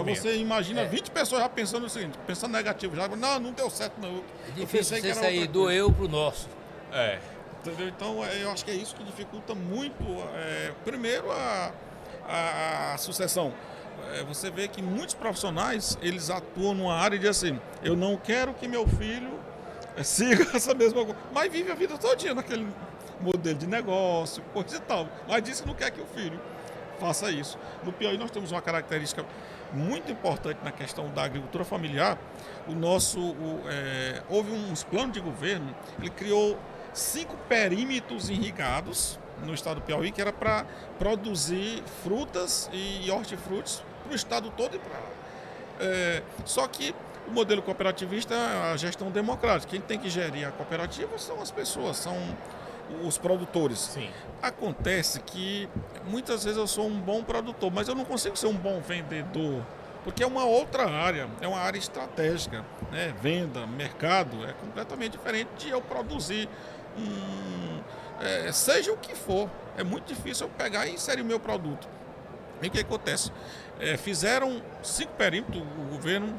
Mas você imagina 20 pessoas já pensando o seguinte, pensando negativo, já, não deu certo não. É difícil você sair do eu pro nosso. Entendeu? Então, eu acho que é isso que dificulta muito, primeiro, a sucessão. Você vê que muitos profissionais, eles atuam numa área e dizem assim, eu não quero que meu filho siga essa mesma coisa, mas vive a vida todinha naquele modelo de negócio, coisa e tal, mas diz que não quer que o filho faça isso. No Piauí nós temos uma característica muito importante na questão da agricultura familiar. Houve uns planos de governo, ele criou 5 perímetros irrigados no estado do Piauí, que era para produzir frutas e hortifrutis para o estado todo. Só que o modelo cooperativista é a gestão democrática. Quem tem que gerir a cooperativa são as pessoas, são os produtores. Sim. Acontece que muitas vezes eu sou um bom produtor, mas eu não consigo ser um bom vendedor, porque é uma outra área, é uma área estratégica, né? Venda, mercado, é completamente diferente de eu produzir seja o que for. É muito difícil eu pegar e inserir o meu produto. E o que acontece? Fizeram 5 perímetros, o governo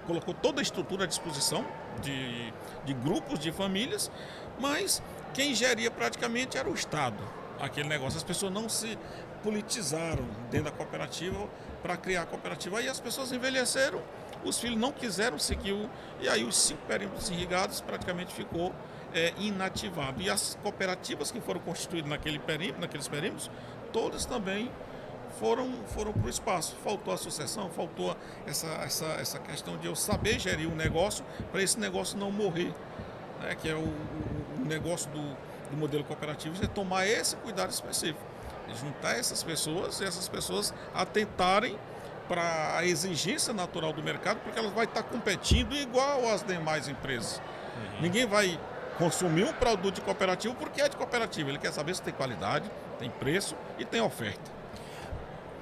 colocou toda a estrutura à disposição de grupos de famílias, mas quem geria praticamente era o Estado, aquele negócio. As pessoas não se politizaram dentro da cooperativa para criar a cooperativa. Aí as pessoas envelheceram, os filhos não quiseram seguir, e aí os 5 perímetros irrigados praticamente ficou inativado. E as cooperativas que foram constituídas naqueles perímetros, todas também foram para o espaço. Faltou a sucessão, faltou essa questão de eu saber gerir um negócio para esse negócio não morrer, né? Que é o negócio do modelo cooperativo, é tomar esse cuidado específico, juntar essas pessoas e essas pessoas atentarem para a exigência natural do mercado, porque elas vão estar competindo igual às demais empresas. Ninguém vai consumir um produto de cooperativo porque é de cooperativa, ele quer saber se tem qualidade, tem preço e tem oferta.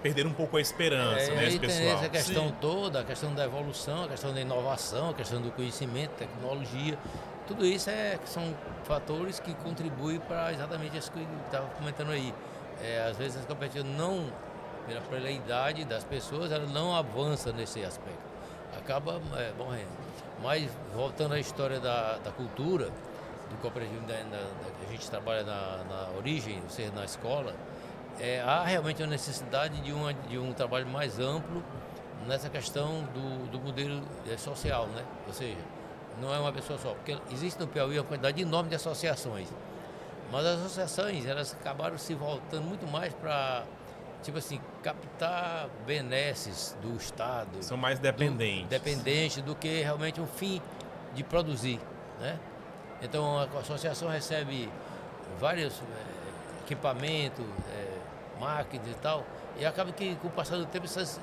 Perder um pouco a esperança, né, esse pessoal. Tem essa questão toda, a questão da evolução, a questão da inovação, a questão do conhecimento, tecnologia. Tudo isso são fatores que contribuem para exatamente isso que eu estava comentando aí. Às vezes as cooperativas não, pela idade das pessoas, ela não avança nesse aspecto. Acaba morrendo. Mas, voltando à história da cultura, do cooperativismo, a gente trabalha na origem, ou seja, na escola, há realmente uma necessidade de um trabalho mais amplo nessa questão do modelo social, né? Ou seja, não é uma pessoa só, porque existe no Piauí uma quantidade enorme de associações, mas as associações, elas acabaram se voltando muito mais para, tipo assim, captar benesses do Estado. São mais dependentes. Dependentes do que realmente um fim de produzir, né? Então a associação recebe vários equipamentos, máquinas e tal, e acaba que com o passar do tempo essas,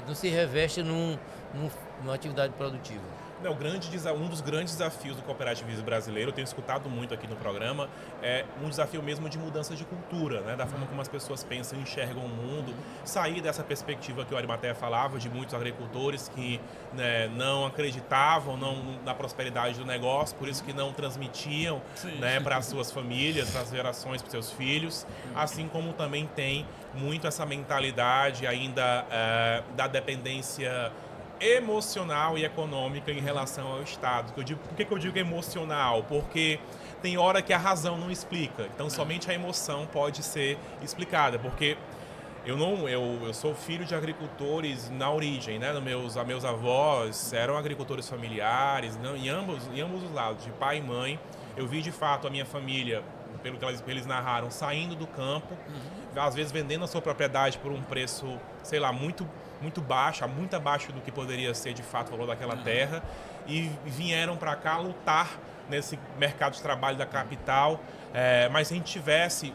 não se reveste numa atividade produtiva. Não, um dos grandes desafios do cooperativismo brasileiro, eu tenho escutado muito aqui no programa, é um desafio mesmo de mudança de cultura, né? Da forma como as pessoas pensam e enxergam o mundo, sair dessa perspectiva que o Arimatea falava, de muitos agricultores que, né, não acreditavam na prosperidade do negócio, por isso que não transmitiam, né, para as suas famílias, para as gerações, para os seus filhos, assim como também tem muito essa mentalidade ainda da dependência emocional e econômica em relação ao Estado. Por que eu digo emocional? Porque tem hora que a razão não explica. Então, somente a emoção pode ser explicada. Porque eu sou filho de agricultores na origem, né? Meus avós eram agricultores familiares, em ambos os lados, de pai e mãe. Eu vi, de fato, a minha família, pelo que eles narraram, saindo do campo, às vezes vendendo a sua propriedade por um preço, sei lá, muito baixo, muito abaixo do que poderia ser de fato o valor daquela terra, e vieram para cá lutar nesse mercado de trabalho da capital, mas se a gente tivesse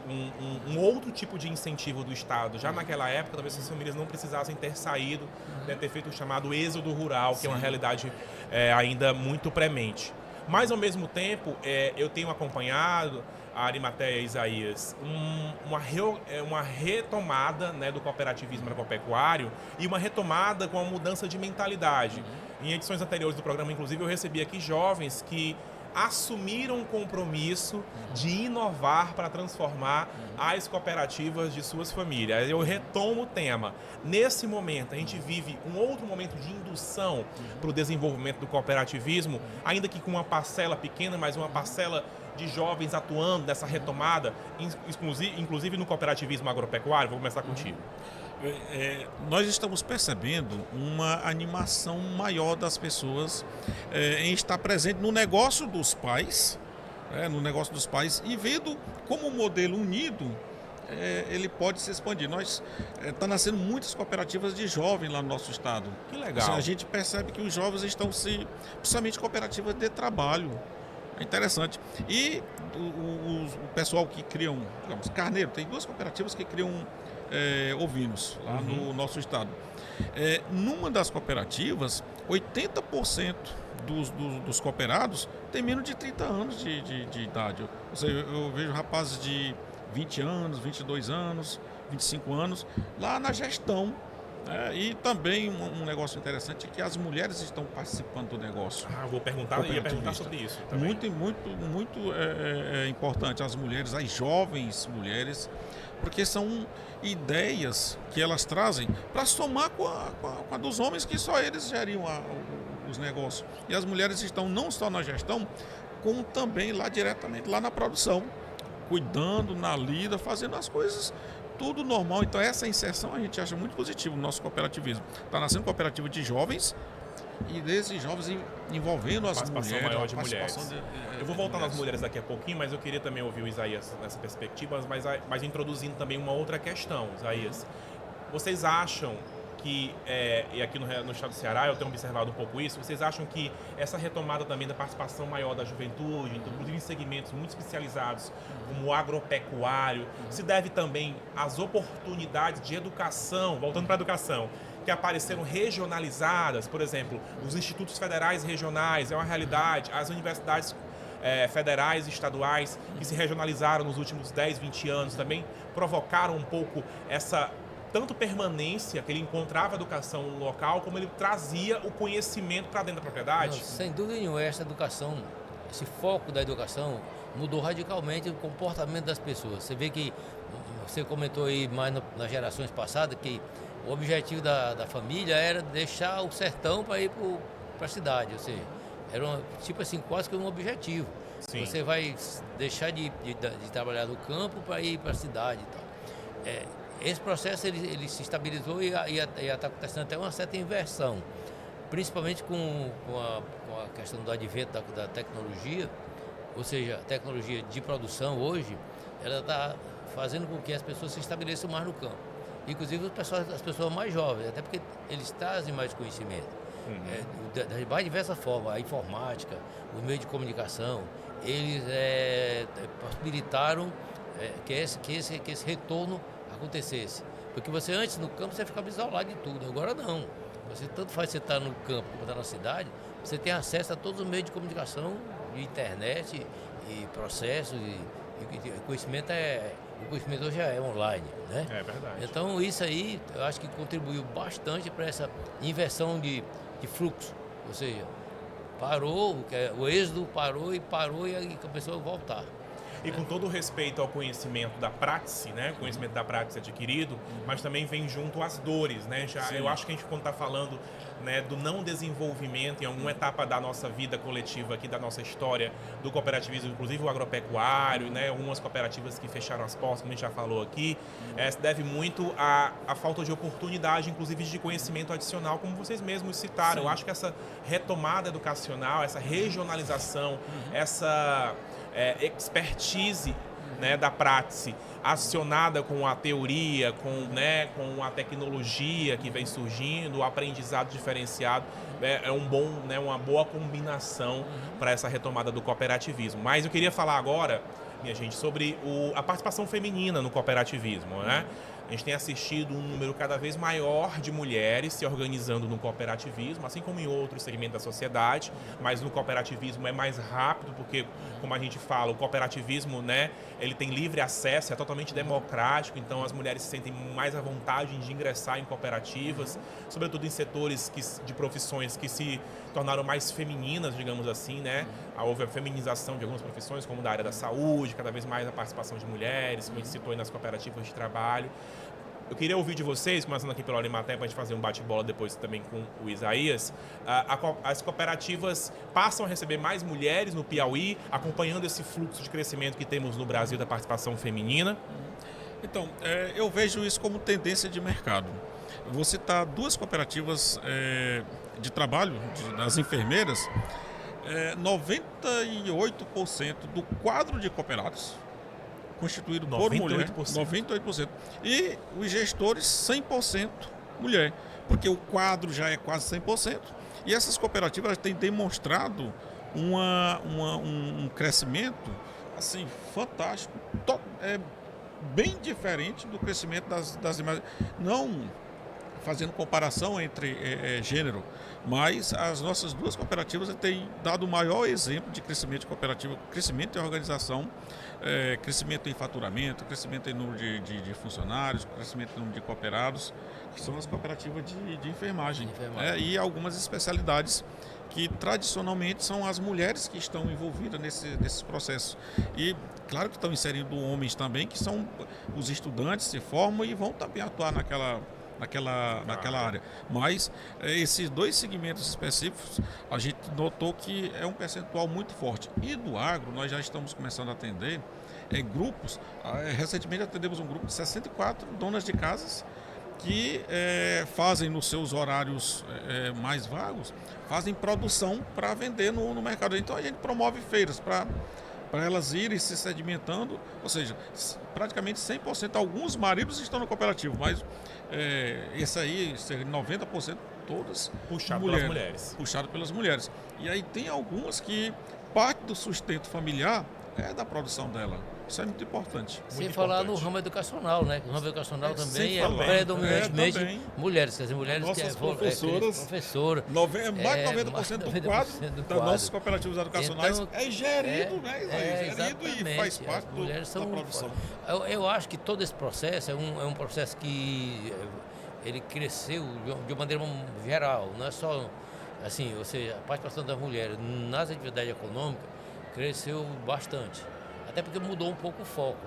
um outro tipo de incentivo do Estado, já naquela época, talvez as famílias não precisassem ter saído, né, ter feito o chamado êxodo rural, que é uma realidade ainda muito premente. Mas, ao mesmo tempo, eu tenho acompanhado, a Arimatea e Isaías, uma retomada, né, do cooperativismo agropecuário e uma retomada com a mudança de mentalidade. Em edições anteriores do programa, inclusive, eu recebi aqui jovens que assumiram o compromisso de inovar para transformar as cooperativas de suas famílias. Eu retomo o tema. Nesse momento, a gente vive um outro momento de indução para o desenvolvimento do cooperativismo, ainda que com uma parcela pequena, mas uma parcela de jovens atuando nessa retomada, inclusive no cooperativismo agropecuário. Vou começar contigo. Nós estamos percebendo uma animação maior das pessoas em estar presente no negócio dos pais, e vendo como o modelo unido ele pode se expandir. Está nascendo muitas cooperativas de jovens lá no nosso estado. Que legal. A gente percebe que os jovens estão principalmente cooperativas de trabalho. É interessante. E o pessoal que criam, digamos, carneiro, tem 2 cooperativas que criam ovinos lá no nosso estado. Numa das cooperativas, 80% dos cooperados tem menos de 30 anos de idade. Ou seja, eu vejo rapazes de 20 anos, 22 anos, 25 anos, lá na gestão. E também um negócio interessante é que as mulheres estão participando do negócio. Ia perguntar sobre isso também. Muito importante as mulheres, as jovens mulheres, porque são ideias que elas trazem para somar com a dos homens, que só eles geriam os negócios. E as mulheres estão não só na gestão, como também lá diretamente, lá na produção, cuidando, na lida, fazendo as coisas tudo normal. Então essa inserção a gente acha muito positivo no nosso cooperativismo. Está nascendo cooperativa de jovens e desses jovens envolvendo as mulheres. Maior de mulheres. Eu vou voltar nas mulheres daqui a pouquinho, mas eu queria também ouvir o Isaías nessa perspectiva, mas introduzindo também uma outra questão, Isaías. Vocês acham que, e aqui no estado do Ceará eu tenho observado um pouco isso, vocês acham que essa retomada também da participação maior da juventude, inclusive em segmentos muito especializados, como o agropecuário, se deve também às oportunidades de educação, voltando para a educação, que apareceram regionalizadas, por exemplo, os institutos federais regionais, é uma realidade, as universidades federais e estaduais que se regionalizaram nos últimos 10, 20 anos também provocaram um pouco essa tanto permanência, que ele encontrava a educação no local, como ele trazia o conhecimento para dentro da propriedade? Não, sem dúvida nenhuma, essa educação, esse foco da educação mudou radicalmente o comportamento das pessoas. Você vê que, você comentou aí mais nas gerações passadas, que o objetivo da família era deixar o sertão para ir para a cidade, ou seja, era tipo assim, quase que um objetivo. Sim. Você vai deixar de trabalhar no campo para ir para a cidade e tal. esse processo ele se estabilizou e está acontecendo até uma certa inversão, principalmente com a questão do advento da tecnologia, ou seja, a tecnologia de produção hoje, ela está fazendo com que as pessoas se estabeleçam mais no campo. Inclusive as pessoas mais jovens, até porque eles trazem mais conhecimento. De mais diversas formas, a informática, os meios de comunicação, eles possibilitaram que esse retorno acontecesse. Porque você antes no campo você ficava isolado de tudo, agora não. Você tanto faz você estar no campo como estar na cidade, você tem acesso a todos os meios de comunicação, de internet e processos e conhecimento o conhecimento hoje é online, né? É verdade. Então isso aí eu acho que contribuiu bastante para essa inversão de fluxo, ou seja, o êxodo parou e aí começou a voltar. E com todo o respeito ao conhecimento da prática, né? O conhecimento da prática adquirido, mas também vem junto às dores, né? Eu acho que a gente, quando está falando, né, do não desenvolvimento em alguma etapa da nossa vida coletiva aqui, da nossa história do cooperativismo, inclusive o agropecuário, né? Algumas cooperativas que fecharam as portas, como a gente já falou aqui, se deve muito à falta de oportunidade, inclusive de conhecimento adicional, como vocês mesmos citaram. Sim. Eu acho que essa retomada educacional, essa regionalização, essa expertise, né, da prática acionada com a teoria, com a tecnologia que vem surgindo, o aprendizado diferenciado, é uma boa combinação para essa retomada do cooperativismo. Mas eu queria falar agora, minha gente, sobre a participação feminina no cooperativismo, né? A gente tem assistido um número cada vez maior de mulheres se organizando no cooperativismo, assim como em outros segmentos da sociedade, mas no cooperativismo é mais rápido, porque, como a gente fala, o cooperativismo, né, ele tem livre acesso, é totalmente democrático, então as mulheres se sentem mais à vontade de ingressar em cooperativas, sobretudo em setores de profissões que se tornaram mais femininas, digamos assim, né? Houve a feminização de algumas profissões, como da área da saúde, cada vez mais a participação de mulheres, como a gente citou aí nas cooperativas de trabalho. Eu queria ouvir de vocês, começando aqui pela Olimaté, para a gente fazer um bate-bola depois também com o Isaías. As cooperativas passam a receber mais mulheres no Piauí, acompanhando esse fluxo de crescimento que temos no Brasil da participação feminina? Então, eu vejo isso como tendência de mercado. Eu vou citar duas cooperativas de trabalho das enfermeiras. 98% do quadro de cooperados constituído por mulher, 98%. E os gestores, 100% mulher, porque o quadro já é quase 100%. E essas cooperativas têm demonstrado um crescimento assim, fantástico, bem diferente do crescimento das demais. Não fazendo comparação entre gênero, mas as nossas duas cooperativas têm dado o maior exemplo de crescimento de cooperativa, crescimento em organização, crescimento em faturamento, crescimento em número de funcionários, crescimento em número de cooperados, que são as cooperativas de enfermagem. E algumas especialidades que tradicionalmente são as mulheres que estão envolvidas nesses processos. E claro que estão inserindo homens também, que são os estudantes, se formam e vão também atuar naquela área. Mas esses dois segmentos específicos, a gente notou que é um percentual muito forte. E do agro, nós já estamos começando a atender grupos. Recentemente atendemos um grupo de 64 donas de casas que fazem nos seus horários mais vagos, fazem produção para vender no mercado. Então a gente promove feiras para elas irem se sedimentando, ou seja, praticamente 100%, alguns maridos estão no cooperativo, mas esse aí, 90% todas puxado pelas mulheres. E aí tem algumas que parte do sustento familiar é da produção dela. Isso é muito importante. Sem falar no ramo educacional, né? O ramo educacional também é predominantemente mulheres, quer dizer, mulheres nossas que professoras, mais de 90% do quadro das nossas cooperativas educacionais então, é gerido, né? Gerido e faz parte da produção. Eu acho que todo esse processo é um processo que ele cresceu de uma maneira geral, não é só assim, ou seja, a participação das mulheres nas atividades econômicas cresceu bastante. Até porque mudou um pouco o foco.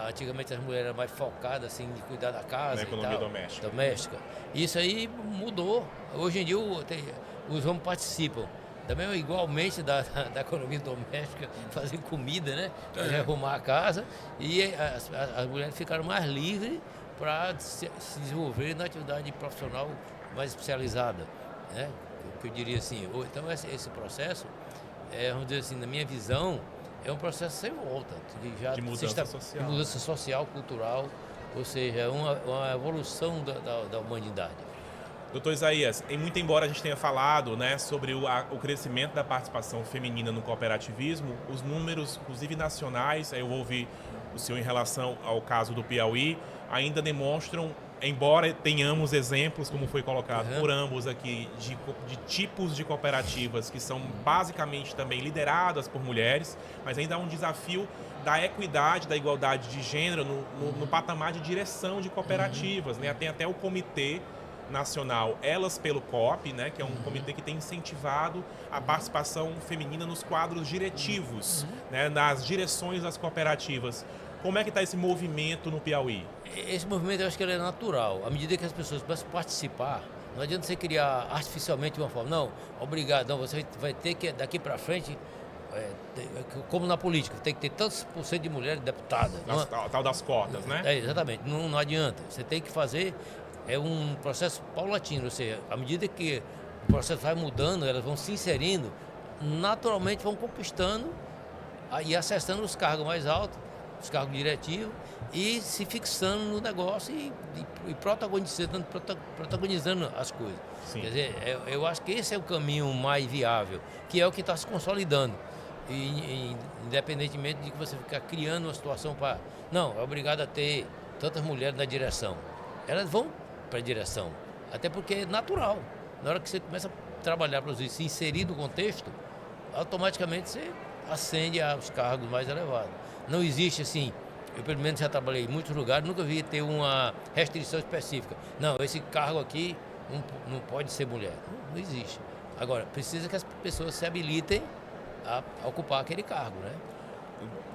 Antigamente as mulheres eram mais focadas assim, de cuidar da casa, na economia doméstica. Isso aí mudou. Hoje em dia os homens participam também igualmente da economia doméstica, fazer comida, né? Arrumar a casa, e as mulheres ficaram mais livres para se desenvolver na atividade profissional mais especializada, né? Que eu diria assim. Então esse processo, vamos dizer assim, na minha visão, é um processo sem volta, de mudança social. De mudança social, cultural, ou seja, é uma evolução da humanidade. Doutor Isaías, muito embora a gente tenha falado, né, sobre o crescimento da participação feminina no cooperativismo, os números, inclusive nacionais, eu ouvi o senhor em relação ao caso do Piauí, ainda demonstram, embora tenhamos exemplos, como foi colocado por ambos aqui, de tipos de cooperativas que são basicamente também lideradas por mulheres, mas ainda há um desafio da equidade, da igualdade de gênero no patamar de direção de cooperativas, né? Tem até o comitê nacional Elas pelo COP, né, que é um comitê que tem incentivado a participação feminina nos quadros diretivos, né, nas direções das cooperativas. Como é que está esse movimento no Piauí? Esse movimento eu acho que ele é natural. À medida que as pessoas começam a participar, não adianta você criar artificialmente uma forma. Não, obrigado, não, você vai ter que, daqui para frente, como na política, tem que ter tantos por cento de mulheres deputadas. Tal das cotas, né? Exatamente, não adianta. Você tem que fazer... É um processo paulatino, ou seja, à medida que o processo vai mudando, elas vão se inserindo, naturalmente vão conquistando e acessando os cargos mais altos, os cargos diretivos, e se fixando no negócio e protagonizando as coisas. Sim. Quer dizer, eu acho que esse é o caminho mais viável, que é o que está se consolidando. Independentemente de que você ficar criando uma situação para... Não, é obrigado a ter tantas mulheres na direção. Elas vão para a direção, até porque é natural. Na hora que você começa a trabalhar para se inserir no contexto, automaticamente você ascende aos cargos mais elevados. Não existe assim, eu pelo menos já trabalhei em muitos lugares, nunca vi ter uma restrição específica. Não, esse cargo aqui não pode ser mulher. Não existe. Agora, precisa que as pessoas se habilitem a ocupar aquele cargo, né?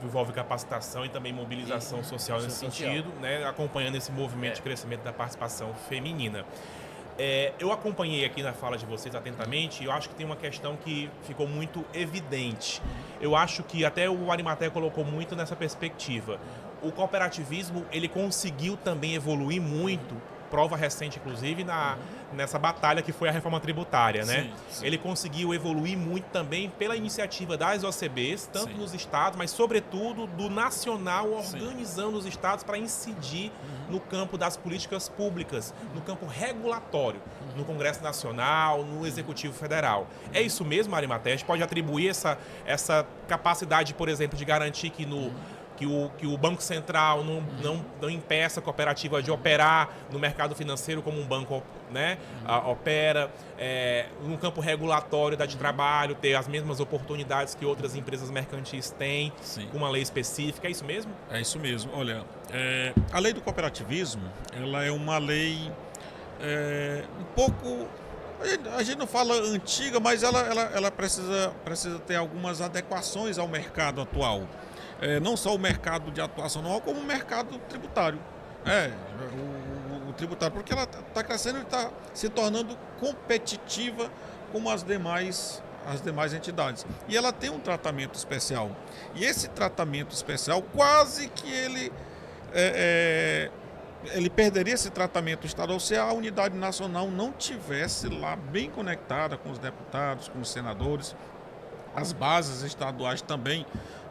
Envolve capacitação e também mobilização social nesse sentido, né, acompanhando esse movimento de crescimento da participação feminina. Eu acompanhei aqui na fala de vocês atentamente e eu acho que tem uma questão que ficou muito evidente. Eu acho que até o Arimatea colocou muito nessa perspectiva. O cooperativismo, ele conseguiu também evoluir muito, prova recente, inclusive, nessa batalha que foi a reforma tributária, né? Sim, sim. Ele conseguiu evoluir muito também pela iniciativa das OCBs, tanto nos estados, mas sobretudo do nacional, organizando os estados para incidir no campo das políticas públicas, no campo regulatório, no Congresso Nacional, no Executivo Federal. É isso mesmo, Arimatea? A gente pode atribuir essa capacidade, por exemplo, de garantir que o Banco Central não impeça a cooperativa de operar no mercado financeiro como um banco, né, opera, no campo regulatório de trabalho, ter as mesmas oportunidades que outras empresas mercantis têm, com uma lei específica. É isso mesmo? É isso mesmo. Olha, a lei do cooperativismo, ela é uma lei um pouco... A gente não fala antiga, mas ela precisa ter algumas adequações ao mercado atual. Não só o mercado de atuação anual, como o mercado tributário. O tributário, porque ela está crescendo e está se tornando competitiva como as demais entidades. E ela tem um tratamento especial. E esse tratamento especial, quase que ele perderia esse tratamento estadual se a unidade nacional não tivesse lá bem conectada com os deputados, com os senadores. As bases estaduais também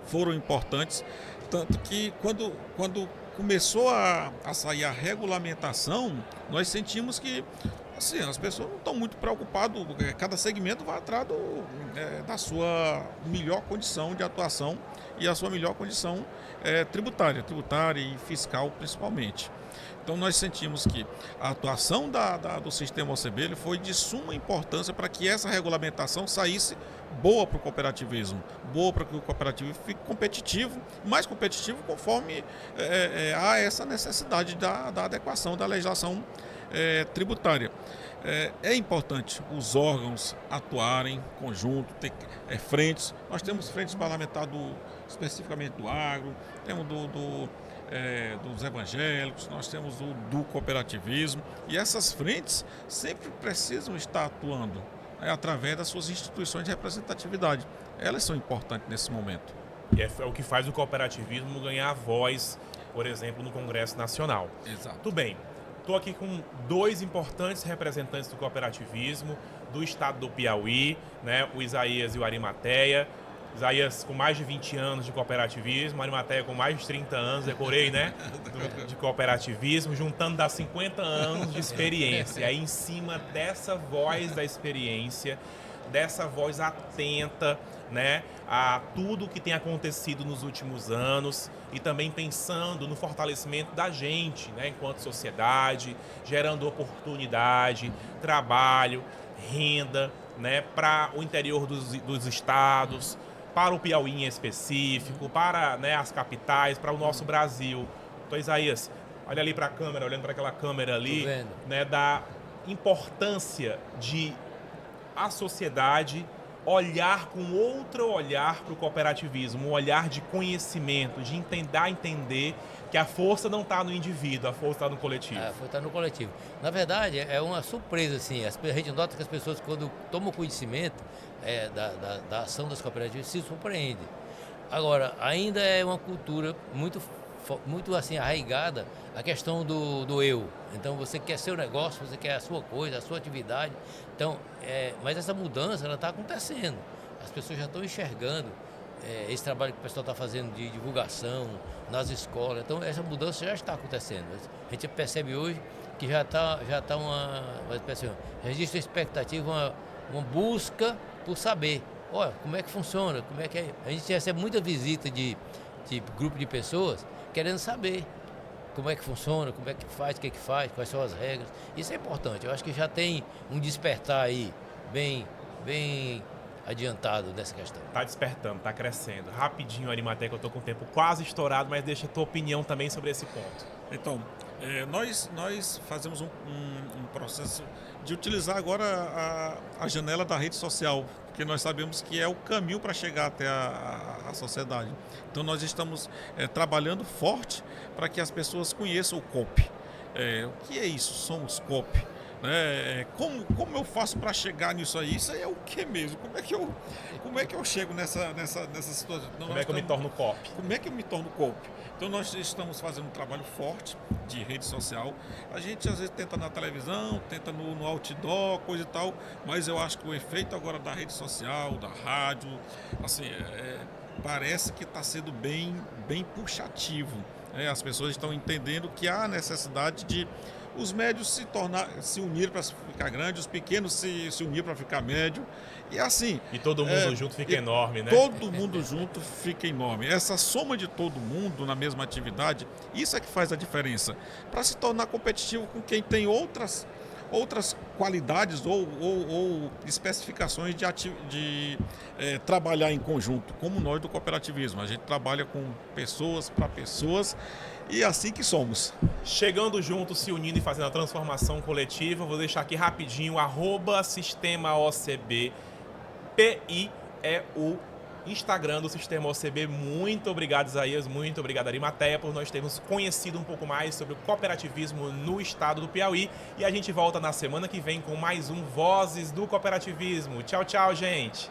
foram importantes, tanto que quando começou a sair a regulamentação, nós sentimos que assim, as pessoas não estão muito preocupadas, cada segmento vai atrás da sua melhor condição de atuação e a sua melhor condição tributária e fiscal principalmente. Então nós sentimos que a atuação do sistema OCB ele foi de suma importância para que essa regulamentação saísse boa para o cooperativismo, boa para que o cooperativismo fique competitivo, mais competitivo conforme há essa necessidade da adequação da legislação tributária. É importante os órgãos atuarem em conjunto, ter frentes. Nós temos frentes parlamentares especificamente do agro, temos dos evangélicos, nós temos do cooperativismo, e essas frentes sempre precisam estar atuando através das suas instituições de representatividade. Elas são importantes nesse momento. E é o que faz o cooperativismo ganhar voz, por exemplo, no Congresso Nacional. Exato. Tudo bem. Estou aqui com dois importantes representantes do cooperativismo do estado do Piauí, né? O Isaías e o Arimateia. Isaías com mais de 20 anos de cooperativismo, Arimateia com mais de 30 anos, decorei, né? De cooperativismo, juntando dá 50 anos de experiência. E aí, em cima dessa voz da experiência, dessa voz atenta, né, a tudo que tem acontecido nos últimos anos e também pensando no fortalecimento da gente, né, enquanto sociedade, gerando oportunidade, trabalho, renda, né, para o interior dos estados, para o Piauí em específico, para, né, as capitais, para o nosso Brasil. Então, Isaías, olha ali para a câmera, olhando para aquela câmera ali, né, da importância de a sociedade olhar com outro olhar para o cooperativismo, um olhar de conhecimento, de entender que a força não está no indivíduo, a força está no coletivo. A força está no coletivo. Na verdade, é uma surpresa, assim. A gente nota que as pessoas, quando tomam conhecimento da ação das cooperativas, se surpreendem. Agora, ainda é uma cultura muito assim, arraigada a questão do eu. Então, você quer seu negócio, você quer a sua coisa, a sua atividade. Então, mas essa mudança, ela está acontecendo. As pessoas já estão enxergando esse trabalho que o pessoal está fazendo de divulgação nas escolas. Então, essa mudança já está acontecendo. A gente percebe hoje que já existe uma expectativa, uma busca por saber. Olha, como é que funciona, como é que é. A gente recebe muita visita de grupo de pessoas querendo saber como é que funciona, como é que faz, o que é que faz, quais são as regras. Isso é importante. Eu acho que já tem um despertar aí bem adiantado nessa questão. Está despertando, está crescendo. Rapidinho, Arimateia, que eu estou com o tempo quase estourado, mas deixa a tua opinião também sobre esse ponto. Então, nós fazemos um processo de utilizar agora a janela da rede social, porque nós sabemos que é o caminho para chegar até a sociedade. Então, nós estamos trabalhando forte para que as pessoas conheçam o COP. O que é isso? Somos COP. Como eu faço para chegar nisso aí? Isso aí é o que mesmo? Como é que eu chego nessa situação? Como é que eu me torno COP? Como é que eu me torno COP? Então nós estamos fazendo um trabalho forte de rede social. A gente às vezes tenta na televisão, tenta no outdoor, coisa e tal, mas eu acho que o efeito agora da rede social, da rádio, assim, parece que está sendo bem puxativo. As pessoas estão entendendo que há necessidade de os médios se unirem para ficar grande, os pequenos se unirem para ficar médio. E assim. E todo mundo junto fica enorme, né? Todo mundo junto fica enorme. Essa soma de todo mundo na mesma atividade, isso é que faz a diferença. Para se tornar competitivo com quem tem outras qualidades ou especificações de trabalhar em conjunto, como nós do cooperativismo. A gente trabalha com pessoas para pessoas e é assim que somos. Chegando juntos, se unindo e fazendo a transformação coletiva, vou deixar aqui rapidinho, @SistemaOCB, PI é o Instagram do Sistema OCB. Muito obrigado, Isaías, muito obrigado, Arimateia, por nós termos conhecido um pouco mais sobre o cooperativismo no estado do Piauí. E a gente volta na semana que vem com mais um Vozes do Cooperativismo. Tchau, tchau, gente!